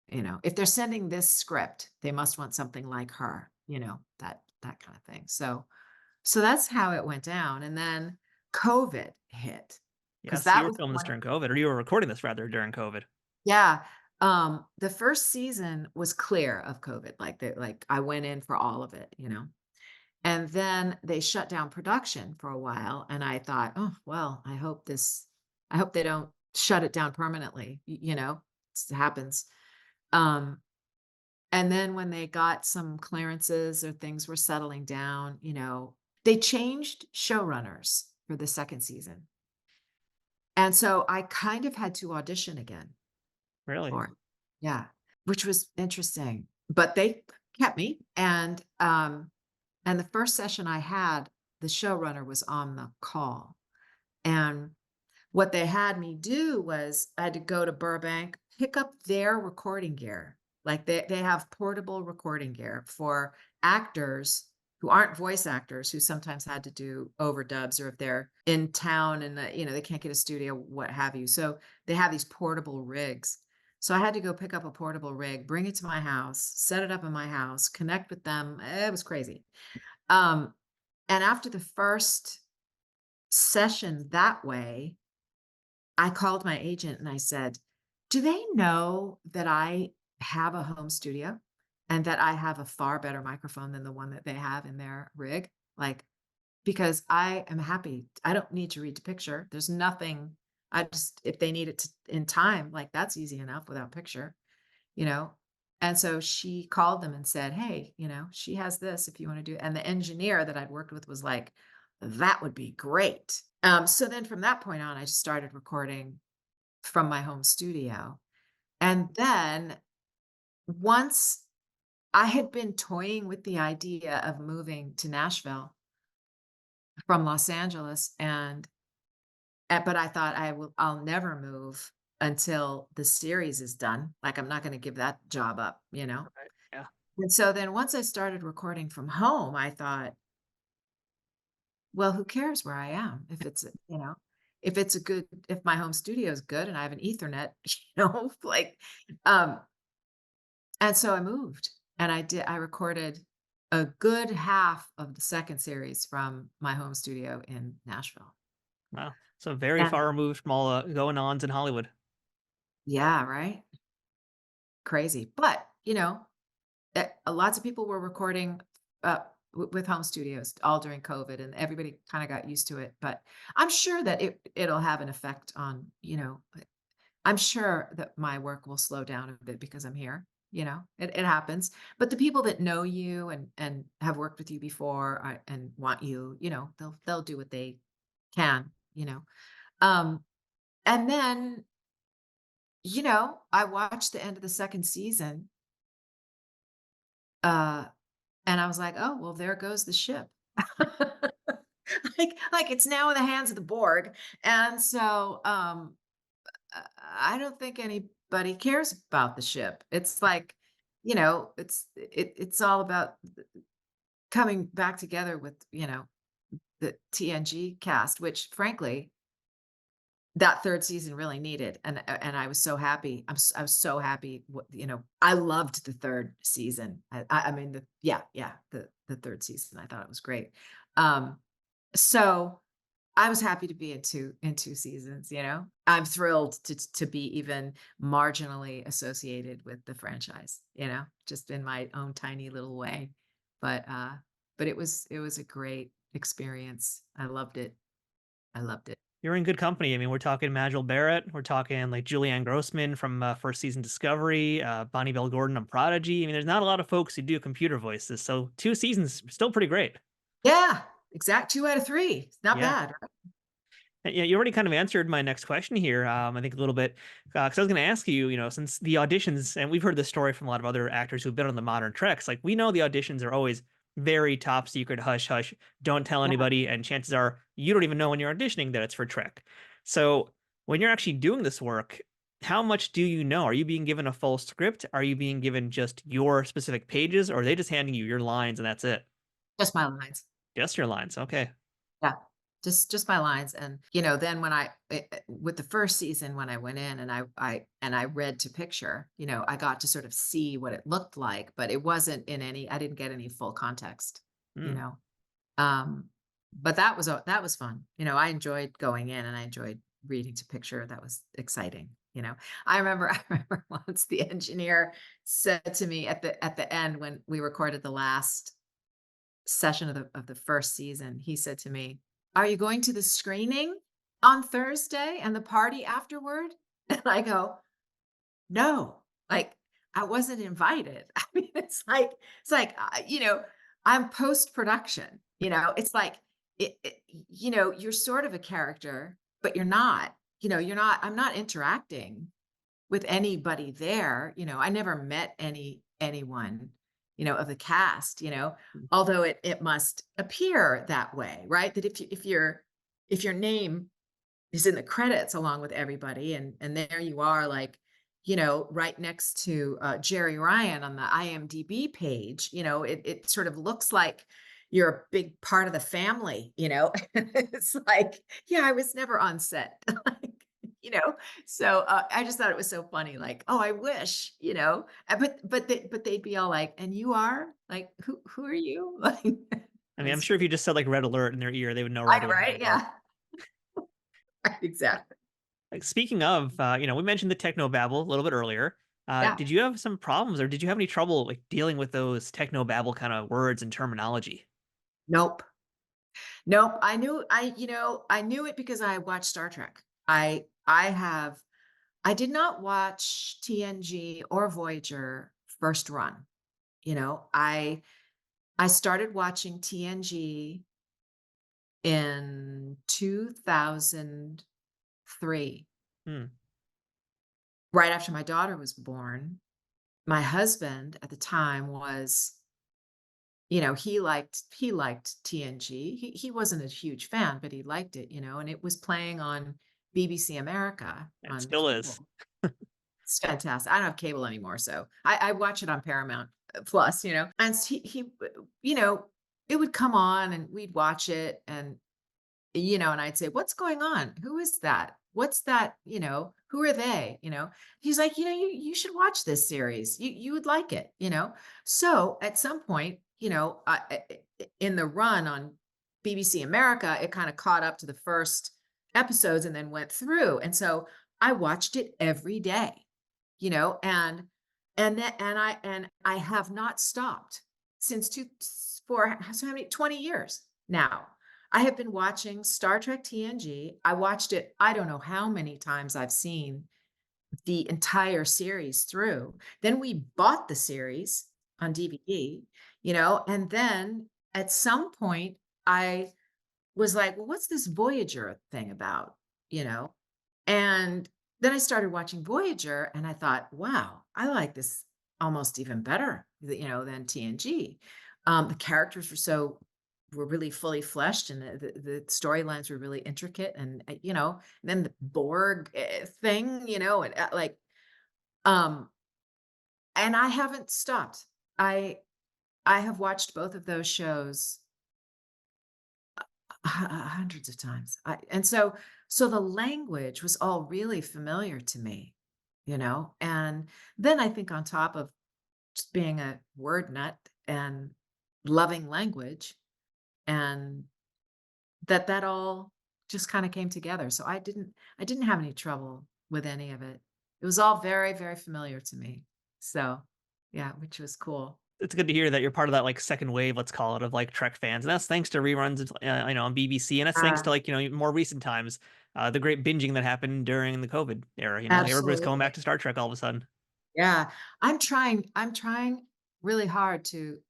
you know, if they're sending this script, they must want something like her, you know, that kind of thing. So that's how it went down. And then COVID hit because Yes, you that were was filming this one. during COVID, or you were recording this rather during COVID. Yeah. The first season was clear of COVID. Like I went in for all of it, you know. And then they shut down production for a while, and I thought, "Oh, well, I hope they don't shut it down permanently," it happens. Um, and then when they got some clearances or things were settling down, they changed showrunners for the 2nd season. And so I kind of had to audition again Really? for it. Yeah, which was interesting, but they kept me, and the first session I had, the showrunner was on the call, and what they had me do was I had to go to Burbank, pick up their recording gear. Like, they have portable recording gear for actors who aren't voice actors, who sometimes had to do overdubs, or if they're in town and, they can't get a studio, what have you. So, they have these portable rigs. So, I had to go pick up a portable rig, bring it to my house, set it up in my house, connect with them. It was crazy. Um, and after the first session that way, I called my agent and I said, "Do they know that I have a home studio and that I have a far better microphone than the one that they have in their rig? Like, because I am happy. I don't need to read to picture. There's nothing. I just, if they need it in time, like that's easy enough without picture, you know?" And so she called them and said, "Hey, she has this if you want to do." And the engineer that I'd worked with was like, "That would be great." So then from that point on, I just started recording from my home studio. And then once I had been toying with the idea of moving to Nashville from Los Angeles, but I thought I'll never move until the series is done. Like, I'm not going to give that job up. Right. Yeah. And so then once I started recording from home, I thought, well, who cares where I am if if my home studio is good and I have an Ethernet, like, um, and so I moved, and I recorded a good half of the 2nd series from my home studio in Nashville. Wow. So very And far removed from all going-ons in Hollywood. yeah, right? Crazy. But, lots of people were recording, with home studios all during COVID, and everybody kinda got used to it, but I'm sure that it'll have an effect on, I'm sure that my work will slow down a bit because I'm here, it happens. But the people that know you and have worked with you before, and want you, they'll do what they can. Um, and then, I watched the end of the 2nd season, uh, and I was like, "Oh, well, there goes the ship." Like it's now in the hands of the Borg. And so I don't think anybody cares about the ship. It's like, it's all about coming back together with, the TNG cast, which frankly, that 3rd season really needed. And I was so happy. I was so happy. I loved the 3rd season. I mean, the 3rd season. I thought it was great. Um, so I was happy to be in two seasons. I'm thrilled to be even marginally associated with the franchise, just in my own tiny little way. But it was a great experience. I loved it. I loved it. You're in good company. I mean, we're talking Majel Barrett. We're talking like Julianne Grossman from first season Discovery, Bonnie Bell Gordon on Prodigy. I mean, there's not a lot of folks who do computer voices. So 2 seasons, still pretty great. Yeah, exact 2 out of 3. It's not Yeah. bad, right? Yeah, you already kind of answered my next question here. I think a little bit, because I was going to ask you, since the auditions, and we've heard this story from a lot of other actors who've been on the modern treks, like we know the auditions are always very top secret, hush hush, don't tell Yeah, anybody, and chances are you don't even know when you're auditioning that it's for Trek. So when you're actually doing this work, how much do you know? Are you being given a full script? Are you being given just your specific pages, or are they just handing you your lines and that's it? just my lines. Just your lines. Okay. Yeah, just my lines. And, then with the 1st season, when I went in and I read to picture, I got to sort of see what it looked like, but it wasn't I didn't get any full context, you Hmm. know? Um, but that was fun. I enjoyed going in and I enjoyed reading to picture. That was exciting. I remember once the engineer said to me at the end when we recorded the last session of the first season, he said to me, "Are you going to the screening on Thursday and the party afterward?" And I go, "No, like, I wasn't invited." I mean, I'm post-production, it's like, you're sort of a character, but you're not, I'm not interacting with anybody there, I never met anyone, of the cast, although it must appear that way, right? That if your name is in the credits along with everybody, and there you are, like, right next to Jerry Ryan on the IMDb page, it sort of looks like you're a big part of the family, it's like, yeah, I was never on set. Like, you know so I just thought it was so funny, like, oh, I wish, but they'd be all like, and you are like, who are you? Like, it I mean, I'm was sure if you just said like red alert in their ear, they would know I right away who right, you are. yeah. Exactly. Like, speaking of, we mentioned the technobabble a little bit earlier. Yeah. Did you have some problems, or did you have any trouble like dealing with those technobabble kind of words and terminology? Nope. Nope, I knew it because I watched Star Trek. I did not watch TNG or Voyager first run, I started watching TNG in 2003, Hmm. right after my daughter was born. My husband at the time was, he liked TNG. He wasn't a huge fan, but he liked it, and it was playing on BBC America It on still is. cable. It's fantastic. I don't have cable anymore, so I watch it on Paramount Plus, and you know, it would come on and we'd watch it, and I'd say, "What's going on? Who is that? What's that? Who are they?" He's like, "You should watch this series. You would like it." So at some point, in the run on BBC America, it kind of caught up to the first episodes and then went through, and so I watched it every day, you know, and I have not stopped since two for so how many 20 years now. I have been watching Star Trek TNG. I watched it, I don't know how many times I've seen the entire series through. Then we bought the series on DVD, and then at some point I was like, well, what's this Voyager thing about? You know? And then I started watching Voyager and I thought, wow, I like this almost even better, than TNG. The characters were really fully fleshed and the storylines were really intricate and then the Borg thing, um, and I haven't stopped. I I have watched both of those shows hundreds of times. So the language was all really familiar to me, and then I think on top of just being a word nut and loving language, and that all just kind of came together. So I didn't have any trouble with any of it. It was all very, very familiar to me. So yeah, which was cool. It's good to hear that you're part of that like second wave, let's call it, of like Trek fans, and that's thanks to reruns, on BBC, and that's thanks Uh, to like more recent times, the great binging that happened during the COVID era. Everybody's coming back Absolutely. to Star Trek all of a sudden. Yeah. I'm trying really hard to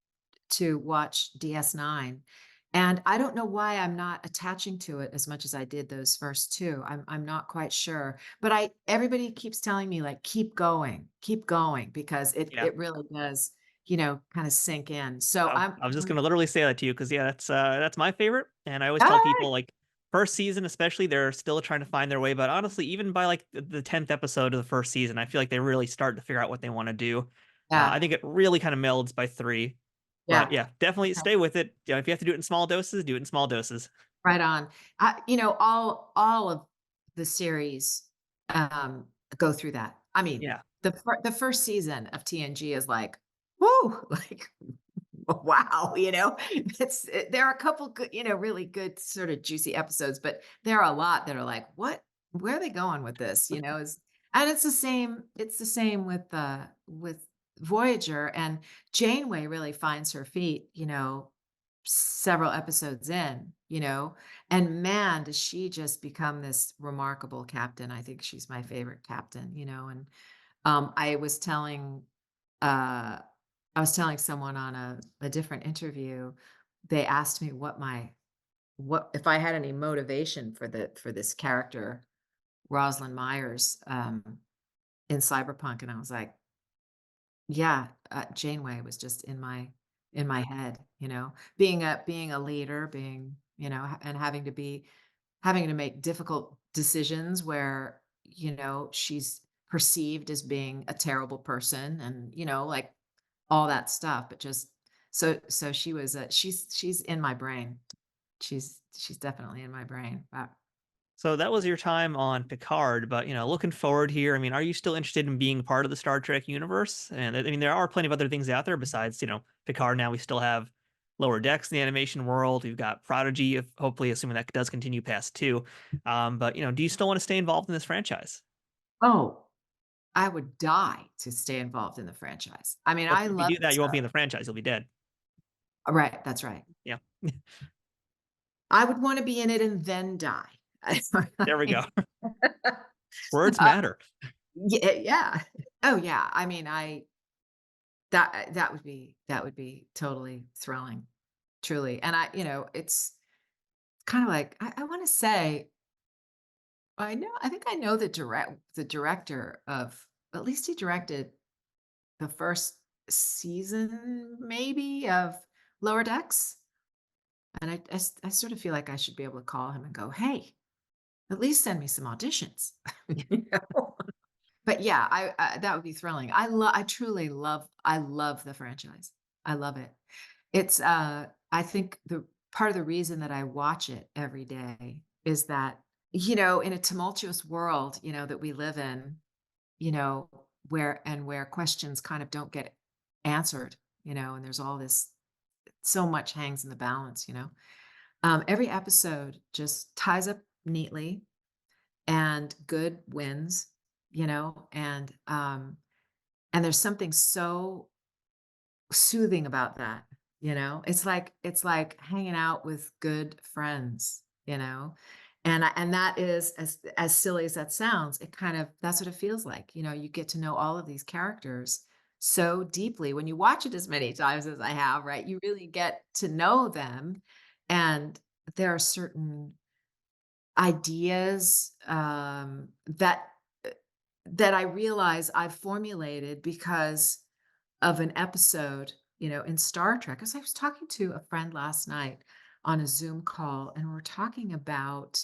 watch DS9. And I don't know why I'm not attaching to it as much as I did those first 2. I'm not quite sure. But I everybody keeps telling me, like, keep going," because it Yeah. it really does, kinda sink in. So I was just gonna literally say that to you because yeah, that's my favorite, and I always tell alright. people like first season especially, they're still trying to find their way. But honestly, even by like the 10th episode of the first season, I feel like they really start to figure out what they want to do. I Yeah, think it really kind of melds by three. But yeah. yeah, definitely Okay. stay with it. If you have to do it in small doses, do it in small doses. Right on. All of the series, go through that. I mean, Yeah. the first season of TNG is like, whoo, like, wow, there are a couple good, really good sort of juicy episodes, but there are a lot that are like, "What? Where are they going with this?" And it's the same with Voyager, and Janeway really finds her feet, several episodes in, and man, does she just become this remarkable captain. I think she's my favorite captain, and I was telling uh someone on a different interview, they asked me what if I had any motivation for this character, Rosalind Myers, in Cyberpunk, and I was like, yeah, Janeway was just in my head, being a leader, being, and having to make difficult decisions where, she's perceived as being a terrible person and, like all that stuff, but just so she was she's in my brain. She's definitely in my brain. So that was your time on Picard, but looking forward here, I mean, are you still interested in being part of the Star Trek universe? And I mean, there are plenty of other things out there besides, Picard. Now we still have Lower Decks in the animation world. We've got Prodigy, hopefully, assuming that does continue past two. But do you still want to stay involved in this franchise? Oh, I would die to stay involved in the franchise. I mean, Well, I if you love do it that, you won't be in so. the franchise. You'll be dead. Right, that's right. Yeah, I would wanna be in it and then die. there we go. Words matter. Yeah, yeah. Oh, yeah. I mean, that would be totally thrilling, truly. And it's kind of like I want to say I think I know the director of, at least he directed the first season maybe of Lower Decks, and I sort of feel like I should be able to call him and go, hey, at least send me some auditions. You know? But yeah, that would be thrilling. I love the franchise. I love it. It's, I think the part of the reason that I watch it every day is that, in a tumultuous world, that we live in, where questions kind of don't get answered, and there's all this, so much hangs in the balance, every episode just ties up neatly and good wins, and there's something so soothing about that, it's like hanging out with good friends, and that is, as silly as that sounds, it kind of, that's what it feels like, you get to know all of these characters so deeply when you watch it as many times as I have, right? You really get to know them, and there are certain ideas, that I realize I've formulated because of an episode, in Star Trek. As I was talking to a friend last night on a Zoom call, and we were talking about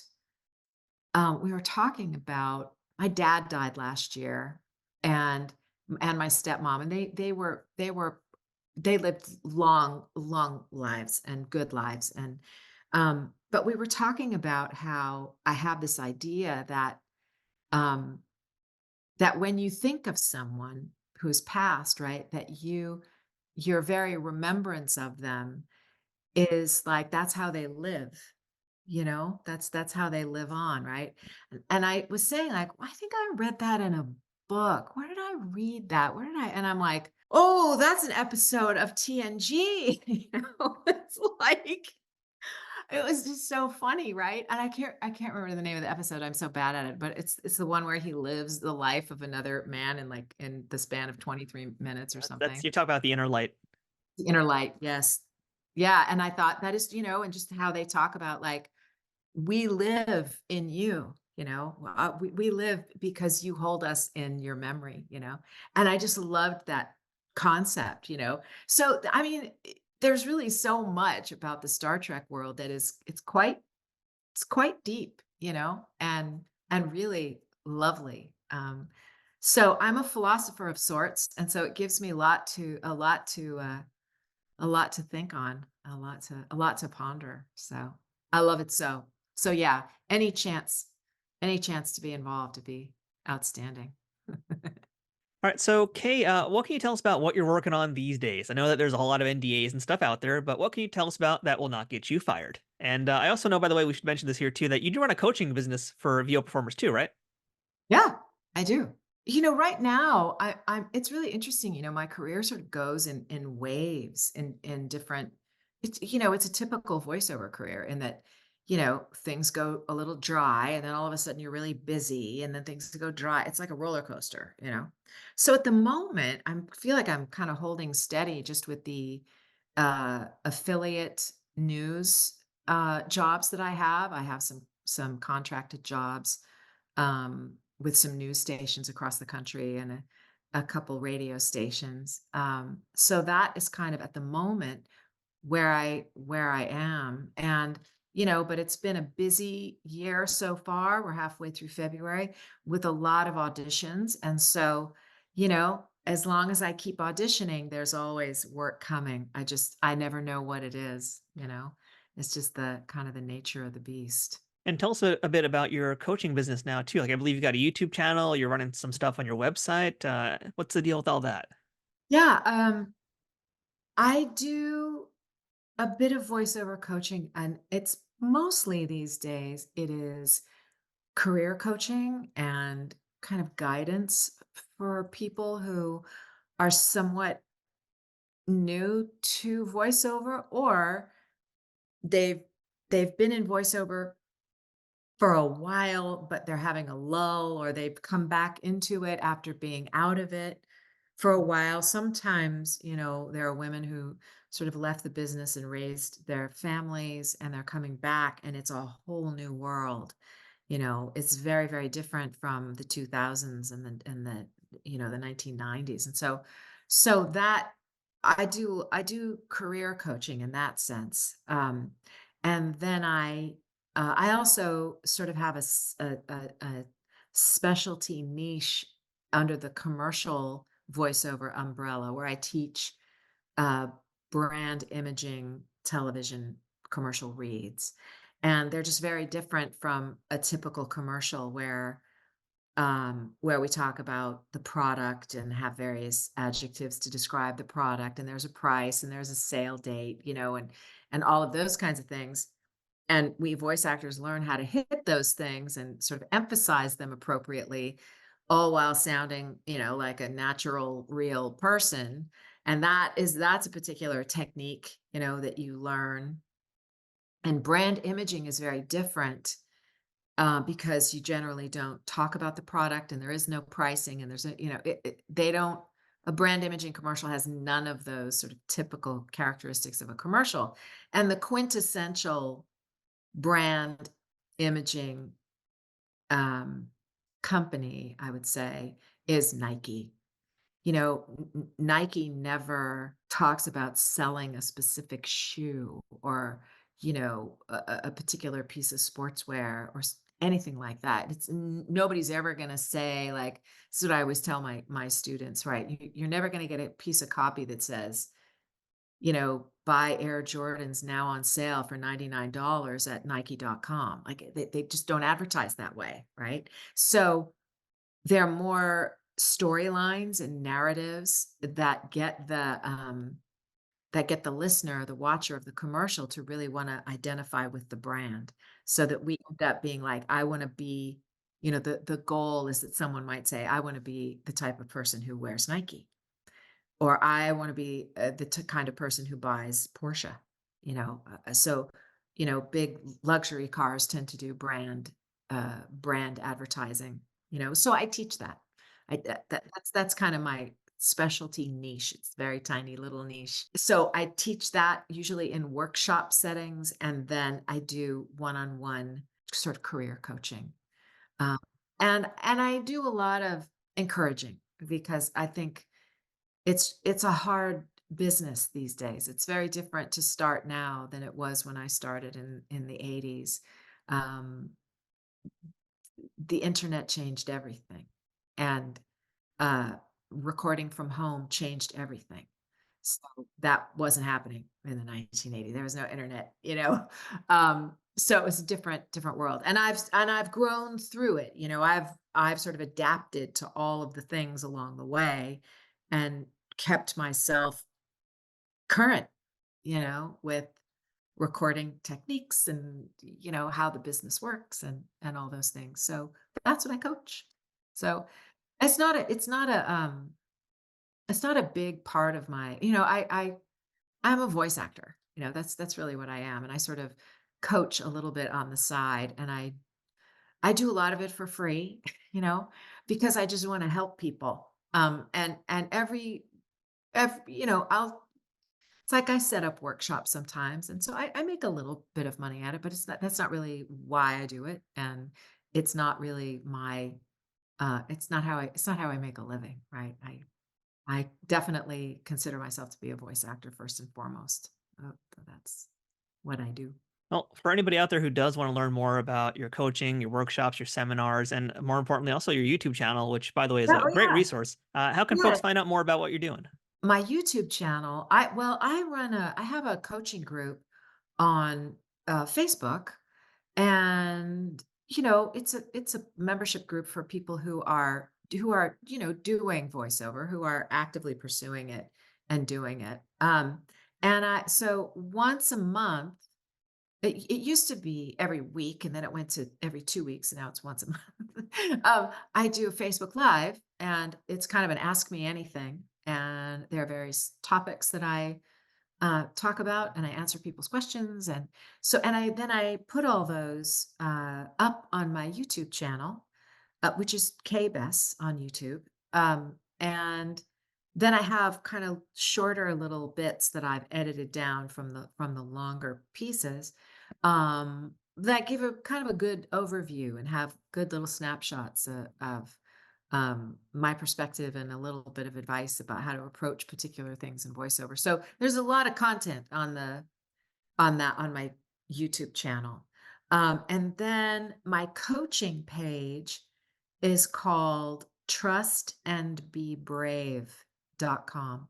my dad died last year, and my stepmom, and they lived long lives and good lives, and but we were talking about how I have this idea um, that when you think of someone who's passed, right, that your very remembrance of them is like that's how they live, that's how they live on, right? And I was saying, like, "Well, I think I read that in a book. Where did I read that? Where did I?" And I'm like, "Oh, that's an episode of TNG." It's like, it was just so funny, right? And I can't remember the name of the episode. I'm so bad at it, but it's the one where he lives the life of another man in, like, in the span of 23 minutes or That's something. you talk about the inner light. The inner light, yes. Yeah, and I thought that is, and just how they talk about, like, we live in you, we live because you hold us in your memory, and I just loved that concept, so I mean, there's really so much about the Star Trek world that is, it's quite deep, and really lovely. So I'm a philosopher of sorts, and so it gives me a lot to think on, a lot to ponder. So I love it so. So yeah, any chance to be involved to be outstanding. All right, so Kay, what can you tell us about what you're working on these days? I know that there's a whole lot of NDAs and stuff out there, but what can you tell us about that will not get you fired? And I also know, by the way, we should mention this here too, that you do run a coaching business for VO performers too, right? Yeah, I do. Right now, I'm it's really interesting, my career sort of goes in waves in different it's a typical voiceover career in that, things go a little dry and then all of a sudden you're really busy and then things go dry. It's like a roller coaster. So at the moment, I feel like I'm kind of holding steady just with the affiliate news jobs that I have. I have some contracted jobs with some news stations across the country and a couple radio stations. So that is kind of at the moment where I am. And but it's been a busy year so far. We're halfway through February with a lot of auditions. And so, as long as I keep auditioning, there's always work coming. I never know what it is. It's just the kind of the nature of the beast. And tell us a bit about your coaching business now too. Like I believe you got a YouTube channel, you're running some stuff on your website. What's the deal with all that? Yeah, I do a bit of voiceover coaching, and it's mostly these days, it is career coaching and kind of guidance for people who are somewhat new to voiceover, or they've they've been in voiceover for a while, but they're having a lull, or they've come back into it after being out of it for a while. Sometimes, there are women who sort of left the business and raised their families and they're coming back and it's a whole new world. It's very, very different from the 2000s and the 1990s. And so that I do career coaching in that sense. And then I also sort of have a specialty niche under the commercial voiceover umbrella where I teach uh, brand imaging television commercial reads. And they're just very different from a typical commercial where we talk about the product and have various adjectives to describe the product, and there's a price and there's a sale date, and all of those kinds of things. And we voice actors learn how to hit those things and sort of emphasize them appropriately, all while sounding, like a natural, real person. And that's a particular technique, that you learn. And brand imaging is very different because you generally don't talk about the product and there is no pricing and there's a, they don't, a brand imaging commercial has none of those sort of typical characteristics of a commercial. And the quintessential brand imaging um, company, I would say, is Nike. Nike never talks about selling a specific shoe or, a particular piece of sportswear or anything like that. Nobody's ever going to say like, this is what I always tell my students, right? You're never going to get a piece of copy that says, buy Air Jordans now on sale for $99 at Nike.com. Like they just don't advertise that way, right? So there are more storylines and narratives that get the listener, the watcher of the commercial to really want to identify with the brand so that we end up being like, I want to be, the goal is that someone might say, I want to be the type of person who wears Nike, or I want to be the kind of person who buys Porsche, big luxury cars tend to do brand advertising, so I teach that. That's kind of my specialty niche. It's very tiny little niche. So I teach that usually in workshop settings, and then I do one-on-one sort of career coaching. Um, and I do a lot of encouraging because I think it's a hard business these days. It's very different to start now than it was when I started in the 80s. Um, the internet changed everything, and uh, recording from home changed everything. So that wasn't happening in the 1980s. There was no internet. So it was a different world. And I've grown through it. I've sort of adapted to all of the things along the way and kept myself current, with recording techniques and how the business works and all those things. So that's what I coach. So it's not a big part of my, I'm a voice actor. That's really what I am. And I sort of coach a little bit on the side, and I do a lot of it for free, you know, because I just want to help people. And every I'll it's like I set up workshops sometimes, and so I make a little bit of money at it, but that's not really why I do it, and it's not really my it's not how I make a living, right? I definitely consider myself to be a voice actor first and foremost. That's what I do. Well, for anybody out there who does want to learn more about your coaching, your workshops, your seminars, and more importantly, also your YouTube channel, which by the way is Yeah, a oh great yeah. resource, how can Yeah. folks find out more about what you're doing? My YouTube channel, I have a coaching group on Facebook, and it's a membership group for people who are doing voiceover, who are actively pursuing it and doing it. And I so once a month. It used to be every week, and then it went to every 2 weeks, and now it's once a month. I do a Facebook Live, and it's kind of an ask me anything, and there are various topics that I talk about, and I answer people's questions, and I put all those up on my YouTube channel, which is Bess on YouTube. And then I have kind of shorter little bits that I've edited down from the longer pieces, that give a kind of a good overview and have good little snapshots of my perspective and a little bit of advice about how to approach particular things in voiceover. So there's a lot of content on my YouTube channel. And then my coaching page is called trustandbebrave.com.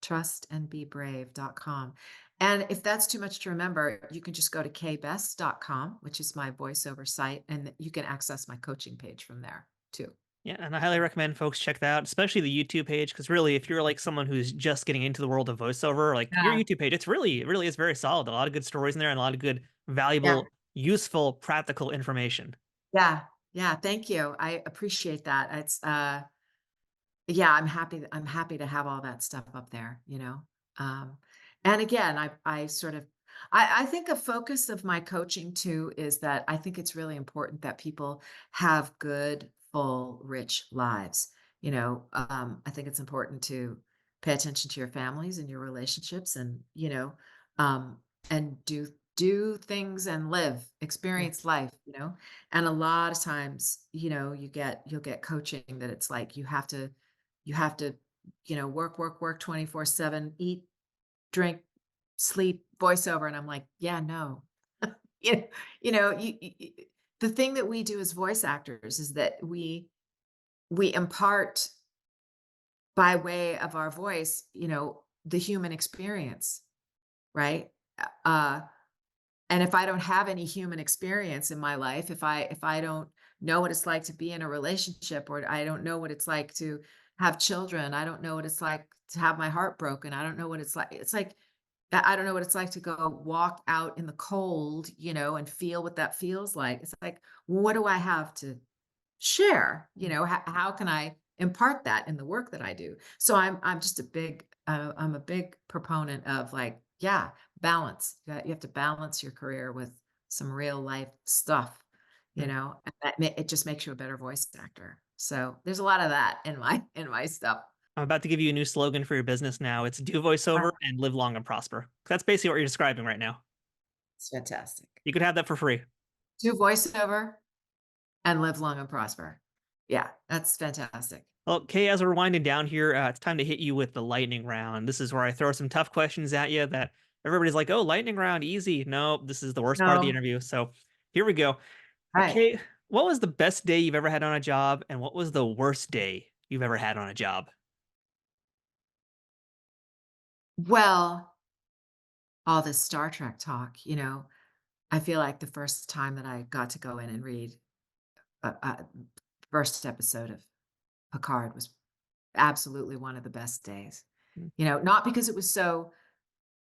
Trustandbebrave.com. And if that's too much to remember, you can just go to kbest.com, which is my voiceover site, and you can access my coaching page from there too. Yeah, and I highly recommend folks check that out, especially the YouTube page, because really, if you're like someone who's just getting into the world of voiceover, like your Yeah. YouTube page, it really is very solid. A lot of good stories in there and a lot of good, Yeah. valuable, useful, practical information. Yeah. Yeah. Thank you. I appreciate that. Yeah, I'm happy to have all that stuff up there. Um, and again, I sort of I think a focus of my coaching too is that I think it's really important that people have good, full, rich lives. I think it's important to pay attention to your families and your relationships, um, and do things and Yeah. experience life. And a lot of times, you'll get coaching that it's like you have to work, work, work 24/7, eat, drink, sleep, voiceover. And I'm like, yeah, no. you, you know, the thing that we do as voice actors is that we impart by way of our voice, the human experience, right? Uh, and if I don't have any human experience in my life, if I don't know what it's like to be in a relationship, or I don't know what it's like to have children, I don't know what it's like to have my heart broken. I don't know what it's like. It's like I don't know what it's like to go walk out in the cold, and feel what that feels like. It's like, what do I have to share? How can I impart that in the work that I do? So I'm just I'm a big proponent of, like, yeah, balance. You have to balance your career with some real life stuff, Mm. and it just makes you a better voice actor. So there's a lot of that in my stuff. I'm about to give you a new slogan for your business now. It's do voiceover and live long and prosper. That's basically what you're describing right now. It's fantastic. You could have that for free. Do voiceover and live long and prosper. Yeah, that's fantastic. Well, Kay, as we're winding down here, it's time to hit you with the lightning round. This is where I throw some tough questions at you that everybody's like, oh, lightning round, easy. No, this is the worst part of the No. interview. So here we go. Right. Kay, what was the best day you've ever had on a job, and what was the worst day you've ever had on a job? Well, all this Star Trek talk, I feel like the first time that I got to go in and read first episode of Picard was absolutely one of the best days. Mm. Not because it was so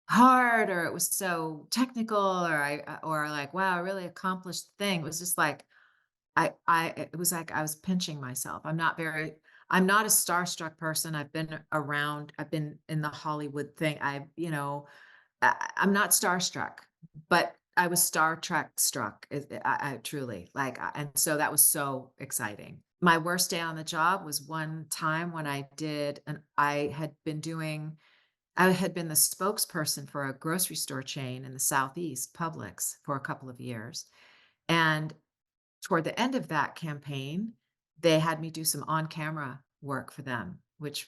hard, or it was so technical, or like, wow, I really accomplished the thing. It was just like it was like I was pinching myself. I'm not a starstruck person. I've been in the Hollywood thing. I'm not starstruck, but I was Star Trek struck. I truly like, and so that was so exciting. My worst day on the job was one time when I had been the spokesperson for a grocery store chain in the Southeast, Publix, for a couple of years. And toward the end of that campaign, they had me do some on-camera work for them, which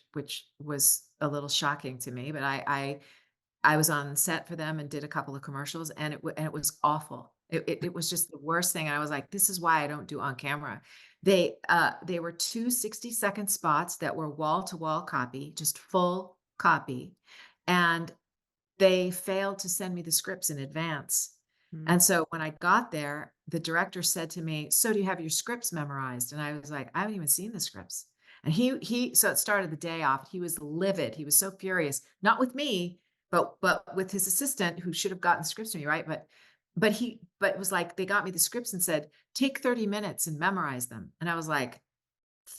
was a little shocking to me, but I was on set for them and did a couple of commercials, and it was awful. It was just the worst thing. I was like, "This is why I don't do on camera." They were 2 60-second spots that were wall-to-wall copy, just full copy, and they failed to send me the scripts in advance. Mm. And so when I got there, the director said to me, "So do you have your scripts memorized?" And I was like, "I haven't even seen the scripts." And he so it started the day off. He was livid. He was so furious, not with me, but with his assistant who should have gotten scripts to me, right? But it was like they got me the scripts and said, "Take 30 minutes and memorize them." And I was like,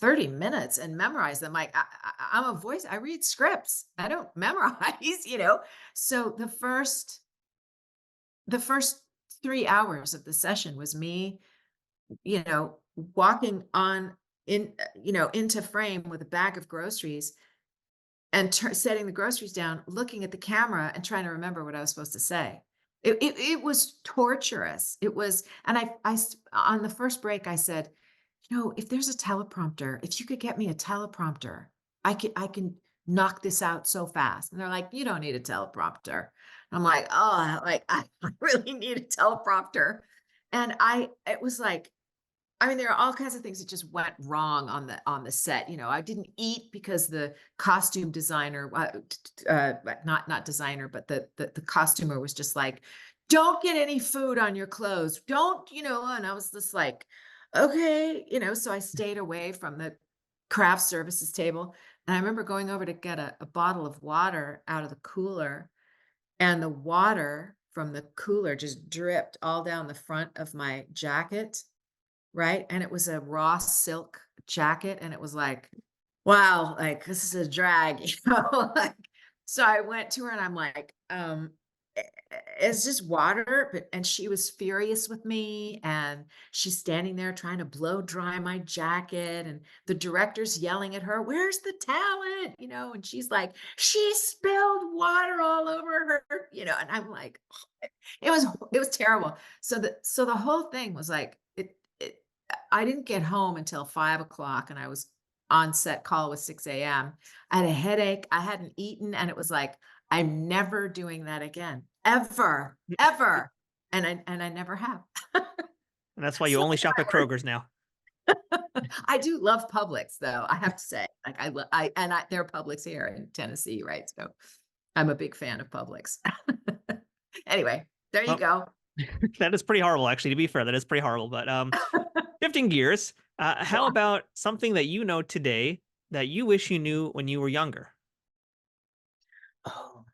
30 minutes and memorize them. Like I'm a voice, I read scripts. I don't memorize, you know. So the first 3 hours of the session was me, walking on into frame with a bag of groceries and setting the groceries down, looking at the camera and trying to remember what I was supposed to say. It was torturous. It was, and on the first break, I said, if there's a teleprompter, if you could get me a teleprompter, I can knock this out so fast. And they're like, you don't need a teleprompter. I'm like, oh, like I really need a teleprompter. And it was like, I mean, there are all kinds of things that just went wrong on the set. I didn't eat because the costume designer, not designer, but the costumer was just like, "Don't get any food on your clothes. Don't," And I was just like, "Okay," So I stayed away from the craft services table, and I remember going over to get a bottle of water out of the cooler, and the water from the cooler just dripped all down the front of my jacket. Right? And it was a raw silk jacket, and it was like, "Wow, like, this is a drag," like, so I went to her and I'm like, "It's just water," and she was furious with me, and she's standing there trying to blow dry my jacket, and the director's yelling at her, "Where's the talent?" And she's like, "She spilled water all over her," and I'm like, it was terrible. So the whole thing was like, I didn't get home until 5 o'clock, and I was on set call with 6 a.m. I had a headache, I hadn't eaten, and it was like, "I'm never doing that again, ever, ever." And I never have. And that's why you So only shop at Kroger's now. I do love Publix, though, I have to say. Like, there are Publix here in Tennessee, right? So I'm a big fan of Publix. Anyway, there you Well, go. that is pretty horrible, actually. To be fair, that is pretty horrible. But shifting gears, how Yeah. about something that you know today that you wish you knew when you were younger? Oh,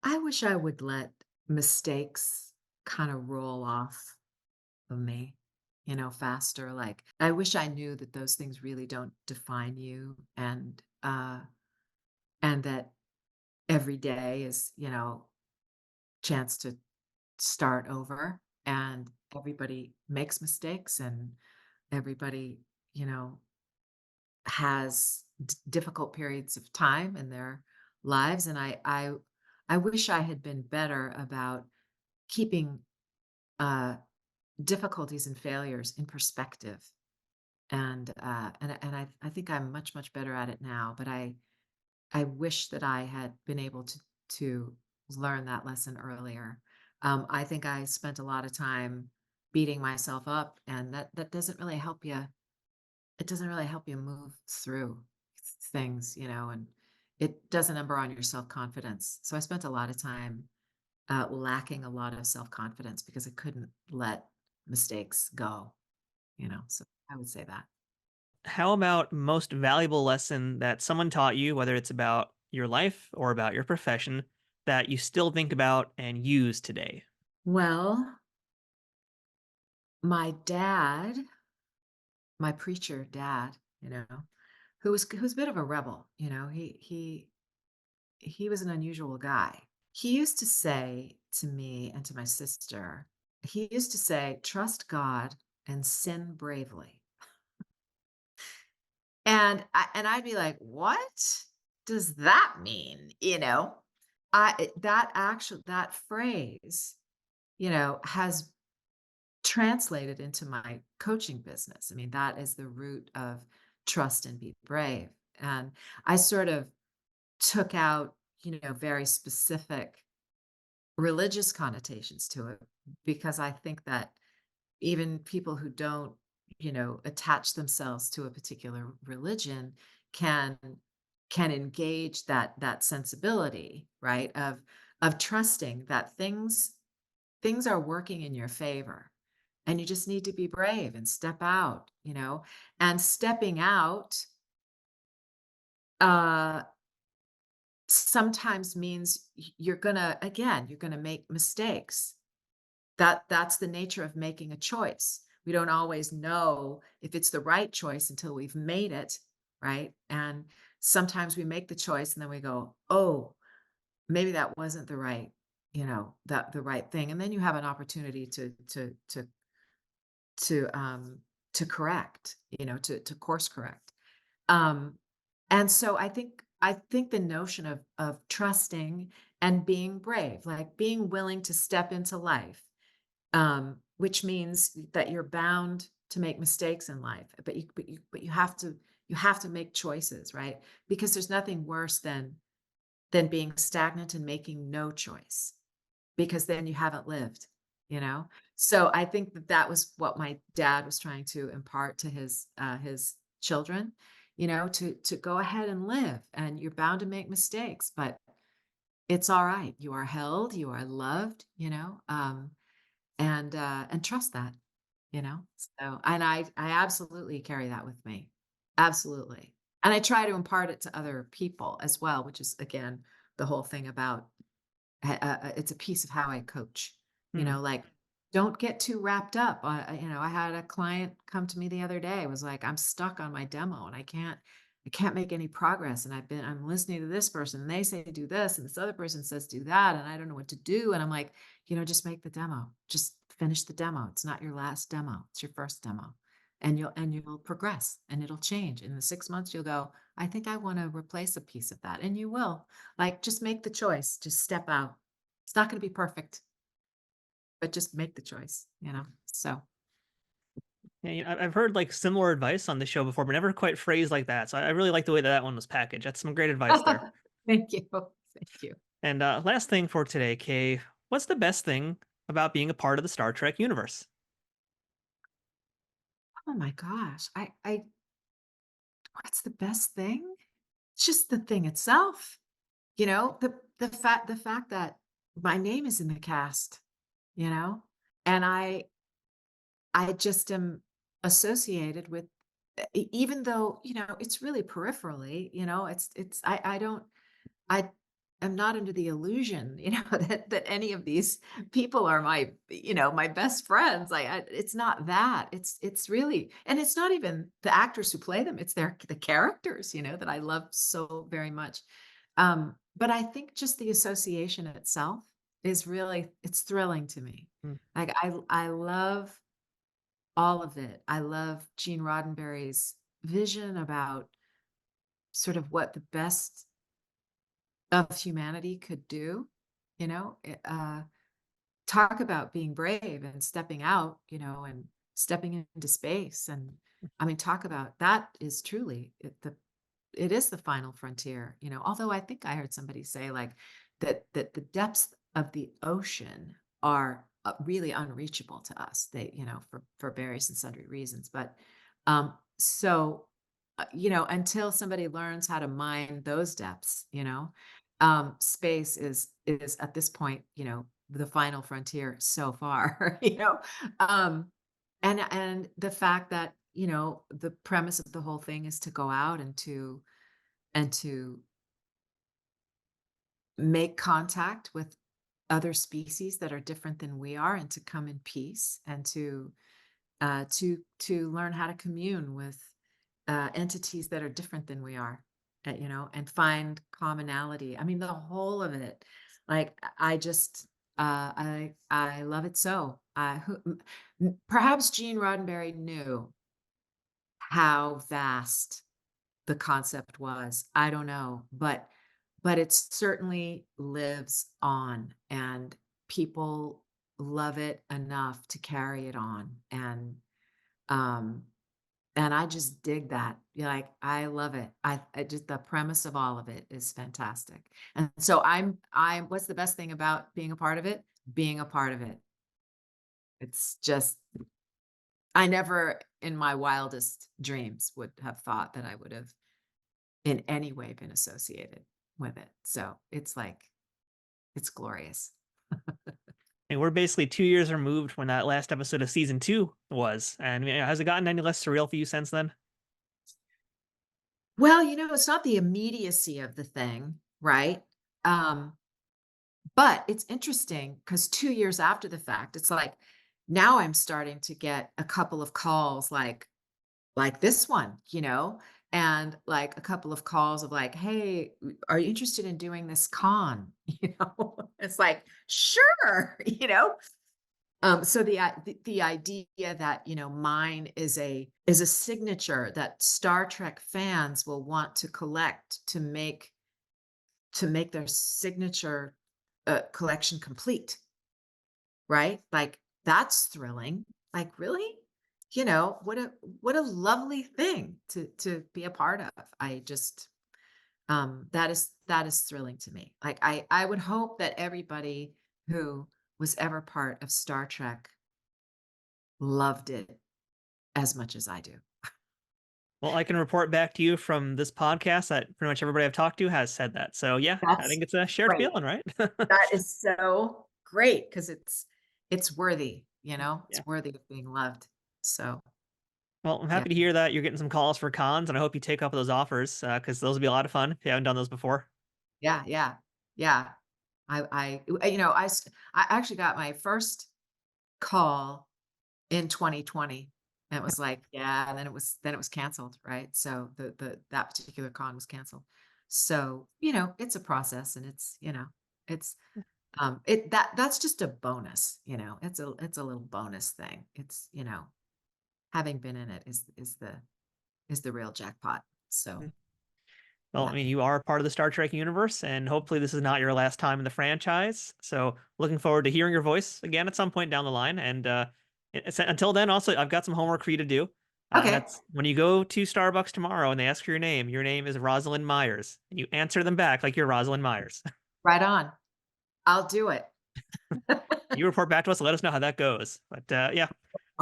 I wish I would let mistakes kind of roll off of me, faster. Like, I wish I knew that those things really don't define you, and that every day is, chance to start over, and everybody makes mistakes, and everybody, you know, has difficult periods of time in their lives, and I wish I had been better about keeping uh, difficulties and failures in perspective. And I think I'm much better at it now. But I wish that I had been able to learn that lesson earlier. I think I spent a lot of time beating myself up, and that doesn't really help you. It doesn't really help you move through things, and it does a number on your self confidence. So I spent a lot of time lacking a lot of self confidence because I couldn't let mistakes go. So I would say that. How about most valuable lesson that someone taught you, whether it's about your life or about your profession, that you still think about and use today? Well, my dad, my preacher dad, who was a bit of a rebel, he he was an unusual guy. He used to say to me and to my sister, he used to say, "Trust God and sin bravely." And I'd be like, "What does that mean?" That phrase, has translated into my coaching business. I mean, that is the root of trust and be brave. And I sort of took out, very specific religious connotations to it because I think that even people who don't, attach themselves to a particular religion can can engage that sensibility, right? Of trusting that things are working in your favor. And you just need to be brave and step out, and stepping out uh sometimes means you're gonna make mistakes. That's the nature of making a choice. We don't always know if it's the right choice until we've made it, right? And sometimes we make the choice and then we go, "Oh, maybe that wasn't that the right thing." And then you have an opportunity to to correct, to course correct. Um, and so I think the notion of trusting and being brave, like being willing to step into life, which means that you're bound to make mistakes in life, but you have to make choices, right? Because there's nothing worse than being stagnant and making no choice, because then you haven't lived, you know? So I think that was what my dad was trying to impart to his children, to go ahead and live, and you're bound to make mistakes, but it's all right. You are held, you are loved, and trust that, So, and I absolutely carry that with me. Absolutely. And I try to impart it to other people as well, which is again the whole thing about it's a piece of how I coach. Hmm. Like, don't get too wrapped up. I had a client come to me the other day, was like, I'm stuck on my demo and I can't make any progress. And I'm listening to this person and they say do this and this other person says do that. And I don't know what to do. And I'm like, just make the demo. Just finish the demo. It's not your last demo. It's your first demo. And you'll progress and it'll change. In the 6 months, you'll go, I think I want to replace a piece of that. And you will. Like, just make the choice. Just step out. It's not going to be perfect, but just make the choice, So, Yeah, I've heard like similar advice on the show before, but never quite phrased like that. So I really like the way that that one was packaged. That's some great advice there. thank you. Thank you. And last thing for today, Kay, what's the best thing about being a part of the Star Trek universe? Oh my gosh. What's the best thing? It's just the thing itself. The fact that my name is in the cast, and I just am associated with, even though, it's really peripherally, I don't, I am not under the illusion, that any of these people are my best friends. It's not that. It's really, and it's not even the actors who play them. It's the characters, that I love so very much. But I think just the association itself is really, it's thrilling to me. Mm. Like I love all of it. I love Gene Roddenberry's vision about sort of what the best of humanity could do, talk about being brave and stepping out, and stepping into space. And I mean, talk about that is truly it is the final frontier, although I think I heard somebody say like that the depths of the ocean are really unreachable to us. They, for various and sundry reasons. But so until somebody learns how to mine those depths, space is at this point, the final frontier so far, and the fact that, the premise of the whole thing is to go out and to make contact with other species that are different than we are, and to come in peace, and to learn how to commune with entities that are different than we are. and find commonality. I mean, the whole of it. Like I just, I love it so. Perhaps Gene Roddenberry knew how vast the concept was. I don't know, but it certainly lives on, and people love it enough to carry it on. Um and I just dig that. Like I love it. I just the premise of all of it is fantastic. And so I'm what's the best thing about being a part of it? Being a part of it. It's just I never in my wildest dreams would have thought that I would have in any way been associated with it. So it's like it's glorious. And we're basically 2 years removed when that last episode of season 2 was. And has it gotten any less surreal for you since then? Well, it's not the immediacy of the thing, right? Um, but it's interesting because 2 years after the fact, it's like now I'm starting to get a couple of calls like this one, and like a couple of calls of like, hey, are you interested in doing this con? It's like, sure, so the idea that mine is a signature that Star Trek fans will want to collect to make their signature collection complete, right? Like that's thrilling. Like really, what a lovely thing to be a part of. I just that is thrilling to me. Like I would hope that everybody who was ever part of Star Trek loved it as much as I do. Well, I can report back to you from this podcast that pretty much everybody I've talked to has said that. So yeah, I That's think it's a shared great. feeling, right? That is so great because it's worthy, Yeah. it's worthy of being loved. So Well, I'm yeah, happy to hear that you're getting some calls for cons, and I hope you take up those offers because those will be a lot of fun if you haven't done those before. yeah, yeah, yeah. I actually got my first call in 2020. And it was like, yeah, and then it was canceled, right? So that particular con was canceled. So, it's a process and it's that's just a bonus, it's a little bonus thing. It's, having been in it is the real jackpot. So, Well, I yeah. mean, you are part of the Star Trek universe, and hopefully this is not your last time in the franchise. So, looking forward to hearing your voice again at some point down the line. And until then, also, I've got some homework for you to do. And Okay, that's when you go to Starbucks tomorrow and they ask for your name is Rosalind Myers. And you answer them back like you're Rosalind Myers. right on. I'll do it. You report back to us, let us know how that goes. But yeah,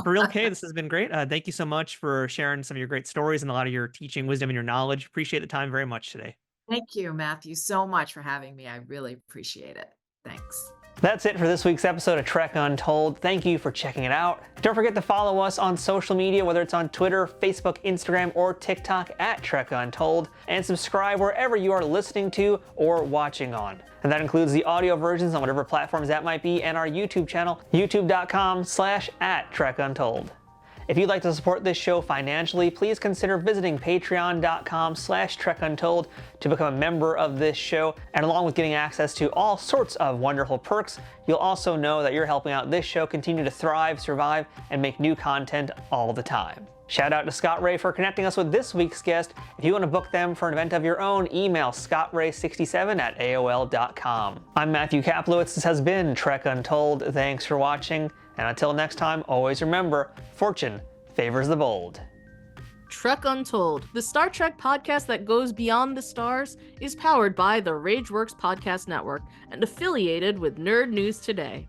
for real, Kay, this has been great. Thank you so much for sharing some of your great stories and a lot of your teaching wisdom and your knowledge. Appreciate the time very much today. Thank you, Matthew, so much for having me. I really appreciate it. Thanks. That's it for this week's episode of Trek Untold. Thank you for checking it out. Don't forget to follow us on social media, whether it's on Twitter, Facebook, Instagram, or TikTok at Trek Untold, and subscribe wherever you are listening to or watching on. And that includes the audio versions on whatever platforms that might be, and our YouTube channel, youtube.com/@TrekUntold. If you'd like to support this show financially, please consider visiting patreon.com/TrekUntold to become a member of this show. And along with getting access to all sorts of wonderful perks, you'll also know that you're helping out this show continue to thrive, survive, and make new content all the time. Shout out to Scott Ray for connecting us with this week's guest. If you want to book them for an event of your own, email scottray67@aol.com. I'm Matthew Kaplowitz. This has been Trek Untold. Thanks for watching. And until next time, always remember, fortune favors the bold. Trek Untold, the Star Trek podcast that goes beyond the stars, is powered by the Rageworks Podcast Network and affiliated with Nerd News Today.